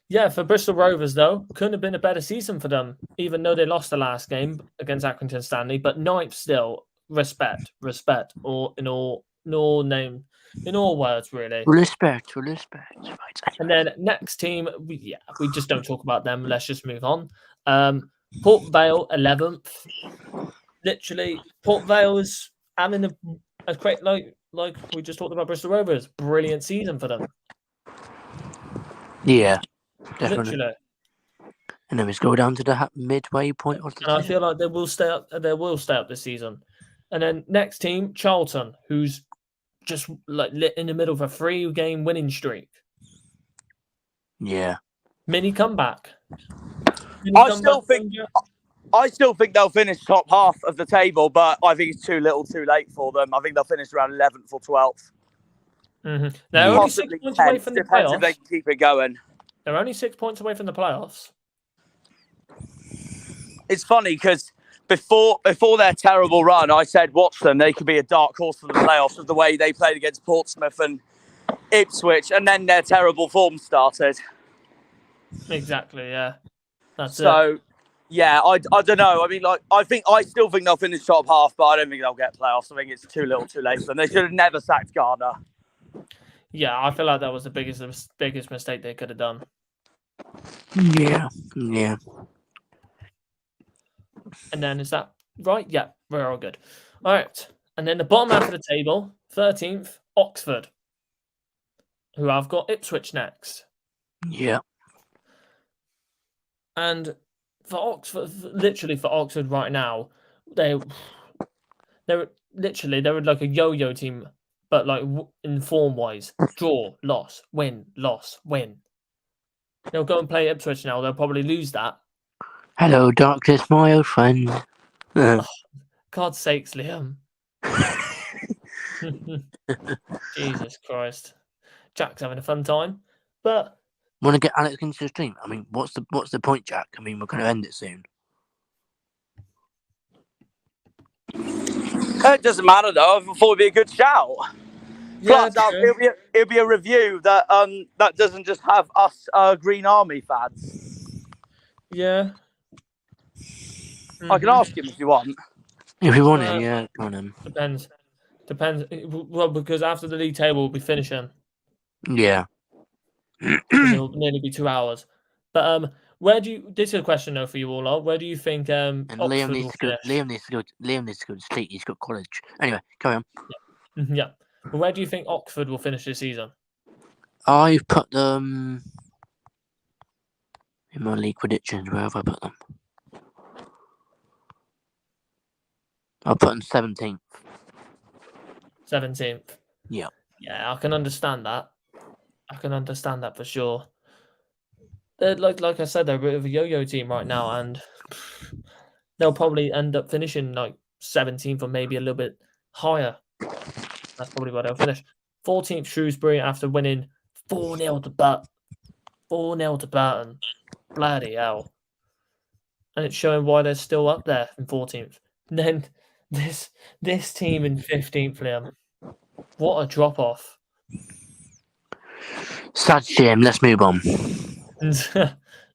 Yeah, for Bristol Rovers, though, couldn't have been a better season for them, even though they lost the last game against Accrington Stanley. But 9th still, respect, or in all words, really. Respect. Right. And then next team, we just don't talk about them. Let's just move on. Port Vale, 11th. Literally, Port Vale is having a great, like we just talked about Bristol Rovers, brilliant season for them. Yeah, definitely. Literally. And then we go down to the midway point of the And I season. feel like they will stay up. They will stay up this season. And then next team, Charlton, who's just like lit in the middle of a 3-game winning streak. Yeah. Mini comeback. I still think they'll finish top half of the table, but I think it's too little, too late for them. I think they'll finish around 11th or 12th. Mm-hmm. They're only 6 Possibly points 10th. away from the Depends if they playoffs. can keep it going. They're only 6 points away from the playoffs. It's funny because before their terrible run, I said, watch them. They could be a dark horse for the playoffs with the way they played against Portsmouth and Ipswich, and then their terrible form started. Exactly, yeah. That's so, yeah, I don't know. I mean, like, I still think they'll finish top half, but I don't think they'll get playoffs. I think it's too little, too late for them. They should have never sacked Gardner. Yeah, I feel like that was the biggest mistake they could have done. Yeah. And then is that right? Yeah, we're all good. All right. And then the bottom half of the table, 13th, Oxford, who I've got Ipswich next. Yeah. And for Oxford, literally for Oxford right now, they're like a yo-yo team, but like in form-wise, draw, loss, win, loss, win. They'll go and play Ipswich now. They'll probably lose that. Hello, darkness, my old friend. God's sakes, Liam. Jesus Christ. Jack's having a fun time. But want to get Alex into the stream? I mean, what's the point, Jack? I mean, we're going to end it soon. It doesn't matter though. I thought it'd be a good shout. yeah, Plus, it'll be a review that doesn't just have us Green Army fans. yeah. I can ask him if you want. If you want it, yeah, go on him. Depends. Well, because after the league table will be finishing. Yeah. It'll nearly be 2 hours. But this is a question though for you all. Where do you think And Oxford Liam needs to go. will finish? Liam needs to go to sleep. He's got college. Anyway, carry on. Yeah. But where do you think Oxford will finish this season? I've put them in my league predictions. Where have I put them? I'll put them 17th. 17th. Yeah. Yeah, I can understand that. For sure. They're like I said, they're a bit of a yo-yo team right now, and they'll probably end up finishing like 17th or maybe a little bit higher. That's probably where they'll finish. 14th Shrewsbury after winning 4-0 to Burton. Bloody hell. And it's showing why they're still up there in 14th. And then this team in 15th, Liam. What a drop off. Sad shame. Let's move on.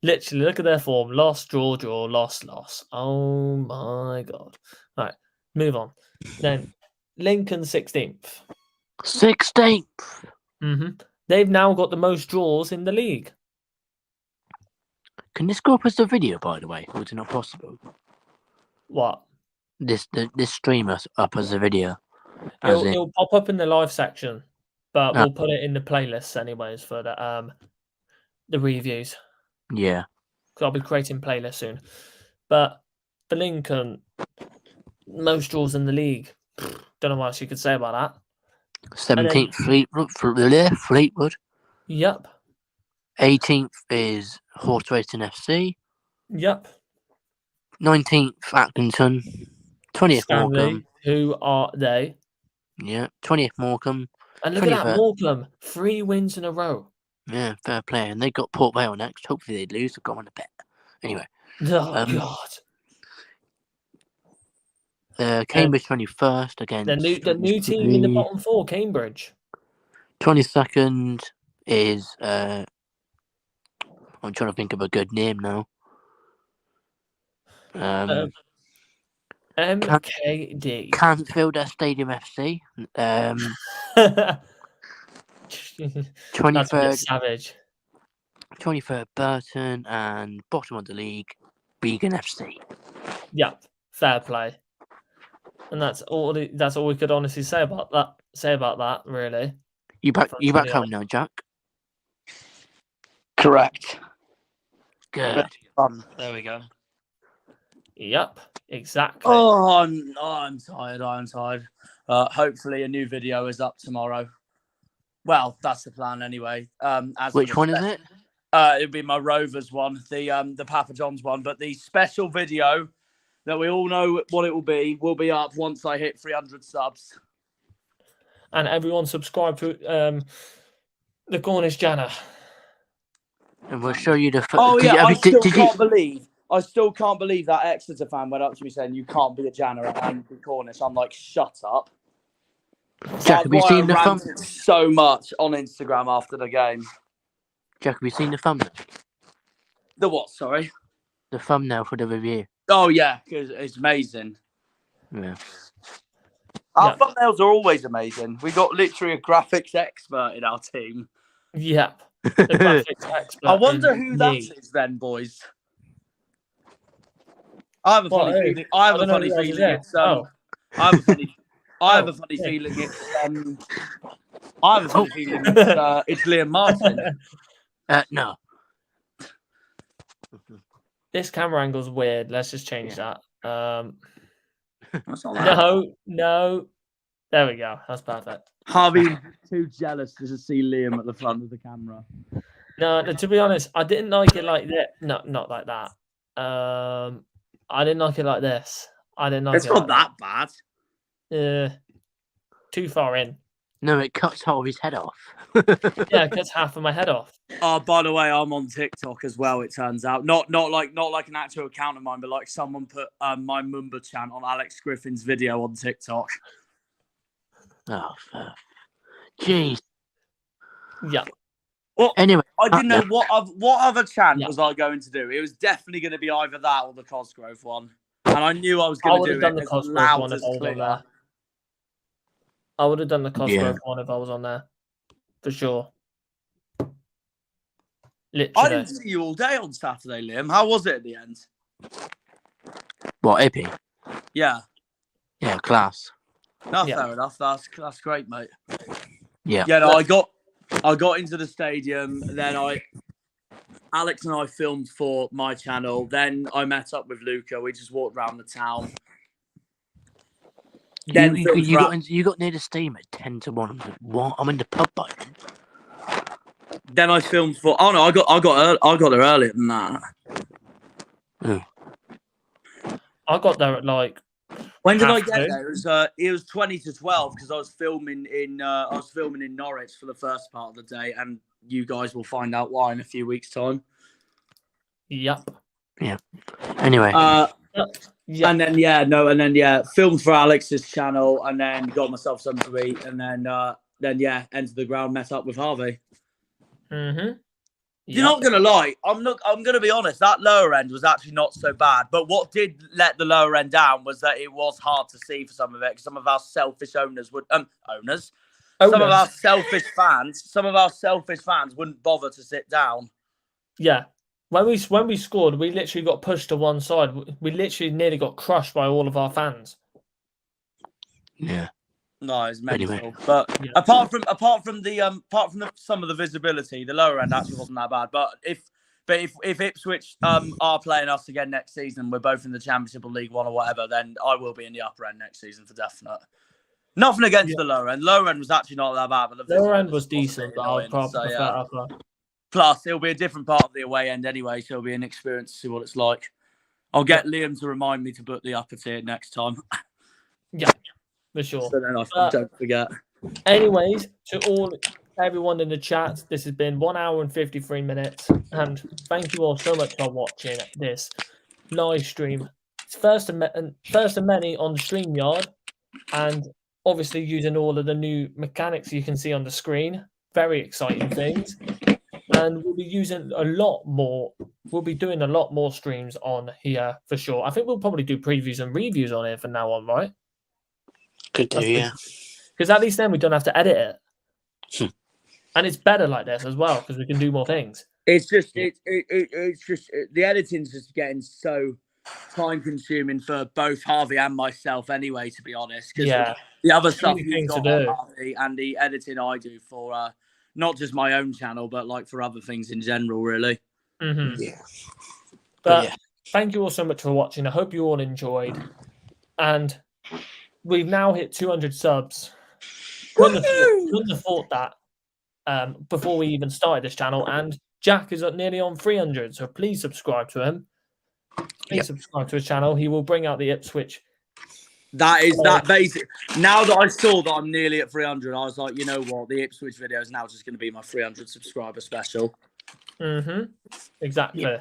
Literally, look at their form. Loss, draw, loss. Oh my god. All right, move on. Then Lincoln 16th. 16th. Mm-hmm. They've now got the most draws in the league. Can this go up as a video, by the way? Or is it not possible? What? This streamer up as a video. It'll pop up in the live section, but we'll put it in the playlists anyways for the reviews. Yeah. Because I'll be creating playlists soon. But for Lincoln, most draws in the league. Don't know what else you could say about that. 17th Fleetwood. Yep. 18th is Horse Racing FC. Yep. 19th Atkinson. 20th Stanley, Morecambe. who are they? Yeah. 20th Morecambe. And look at that, Morecambe. 3 wins in a row. Yeah, fair play. And they got Port Vale next. Hopefully they'd lose. They've got on a bet. Anyway. Oh, God. Cambridge 21st against The new team in the bottom 4, Cambridge. 22nd is I'm trying to think of a good name now. MKD. Canfield Stadium FC. 23rd savage. 23rd Burton, and bottom of the league, Beacon FC. Yep, fair play. And that's all we could honestly say about that. Really. You back home now, Jack? Correct. Good. There we go. Yep, exactly. Oh, I'm tired. I'm tired. Hopefully, a new video is up tomorrow. Well, that's the plan anyway. Which one is it? It'll be my Rovers one, the Papa John's one. But the special video that we all know what it will be up once I hit 300 subs. And everyone subscribe to the Cornish Janner. And we'll show you the. I still can't believe that Exeter fan went up to me saying you can't be a Janner and be Cornish. I'm like, shut up. Jack, have you seen the thumbnail? So much on Instagram after the game. Jack, have you seen the thumbnail? The what? Sorry. The thumbnail for the review. Oh yeah, because it's amazing. Yeah. Our thumbnails are always amazing. We got literally a graphics expert in our team. Yep. The graphics expert. I wonder who that is then, boys. I have a funny feeling. I have a funny feeling it's. I have a funny. I have a funny feeling it's. I have a funny feeling it's Liam Martin. No. This camera angle's weird. Let's just change that. That's not that. No. There we go. That's perfect. Harvey's too jealous to see Liam at the front of the camera. No, to be honest, I didn't like it like that. No, not like that. I didn't like it like this. I didn't like it's it. It's not like that bad. Too far in. No, it cuts Harvey's head off. Yeah, it cuts half of my head off. Oh, by the way, I'm on TikTok as well. It turns out, not like an actual account of mine, but like someone put my Mumba chant on Alex Griffin's video on TikTok. Oh, jeez. Yeah. Well, anyway, I didn't know what other chant was I going to do. It was definitely going to be either that or the Cosgrove one, and I knew I was going to do it as loud as clear. I would have done the Cosgrove one if I was on there, for sure. Literally. I didn't see you all day on Saturday, Liam. How was it at the end? What, Ippy? Yeah. Yeah, class. No, fair enough. That's great, mate. Yeah. Yeah, no, I got into the stadium, then Alex and I filmed for my channel, then I met up with Luca, we just walked around the town. Then you got near the stadium at 10 to 1. I'm like, what? I'm in the pub by then. Then I filmed for I got there earlier than that. Oh. I got there at like when did I get there? It was 20 to 12 because I was filming in Norwich for the first part of the day, and you guys will find out why in a few weeks' time. Yep. Yeah. Anyway. And then filmed for Alex's channel, and then got myself something to eat, and then entered the ground, met up with Harvey. Mm-hmm. You're not gonna lie. I'm gonna be honest. That lower end was actually not so bad. But what did let the lower end down was that it was hard to see for some of it. Because some of our selfish owners would some of our selfish fans wouldn't bother to sit down. Yeah. When we scored, we literally got pushed to one side. We literally nearly got crushed by all of our fans. Yeah. No, it's mental. Anyway. But apart from some of the visibility, the lower end actually wasn't that bad. But if Ipswich are playing us again next season, we're both in the Championship or League One or whatever, then I will be in the upper end next season for definite. Nothing against the lower end. Lower end was actually not that bad, but the lower end was decent. But I would probably prefer upper. Plus, it'll be a different part of the away end anyway, so it'll be an experience to see what it's like. I'll get Liam to remind me to book the upper tier next time. Yeah, for sure. So then I don't forget. Anyways, to everyone in the chat, this has been 1 hour and 53 minutes, and thank you all so much for watching this live stream. It's first of many on StreamYard, and obviously using all of the new mechanics you can see on the screen. Very exciting things. And we'll be using a lot more. We'll be doing a lot more streams on here for sure. I think we'll probably do previews and reviews on here from now on, right? Could do, yeah. Because at least then we don't have to edit it, and it's better like this as well because we can do more things. It's just the editing's just getting so time consuming for both Harvey and myself anyway. To be honest, because the other stuff you've got on Harvey and the editing I do for not just my own channel, but like for other things in general, really. Mm-hmm. Yeah. But thank you all so much for watching. I hope you all enjoyed. And we've now hit 200 subs. Couldn't have thought that before we even started this channel. And Jack is nearly on 300, so please subscribe to him. Please subscribe to his channel. He will bring out the Ipswich. That basic. Now that I saw that I'm nearly at 300, I was like, you know what? The Ipswich video is now just going to be my 300 subscriber special. Exactly.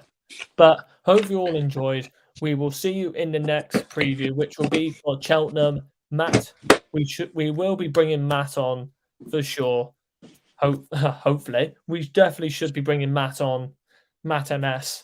But hope you all enjoyed. We will see you in the next preview, which will be for Cheltenham. Matt, we will be bringing Matt on for sure. Hopefully, we definitely should be bringing Matt on. Matt MS.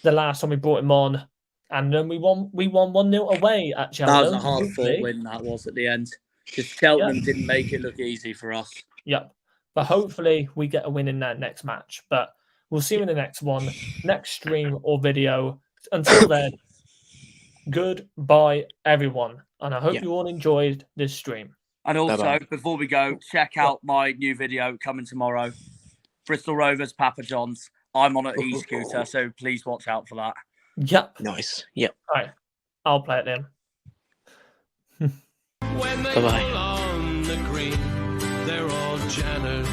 The last time we brought him on, and then we won 1-0 away at Cheltenham. That was a hard-fought win. That was at the end. Because Cheltenham didn't make it look easy for us. Yep. But hopefully we get a win in that next match. But we'll see you in the next one, next stream or video. Until then, goodbye, everyone. And I hope you all enjoyed this stream. And also, before we go, check out my new video coming tomorrow. Bristol Rovers, Papa John's. I'm on an e-scooter, so please watch out for that. Yep. Nice. Yep. All right. I'll play it then. Bye-bye. On the green, they're all Janners.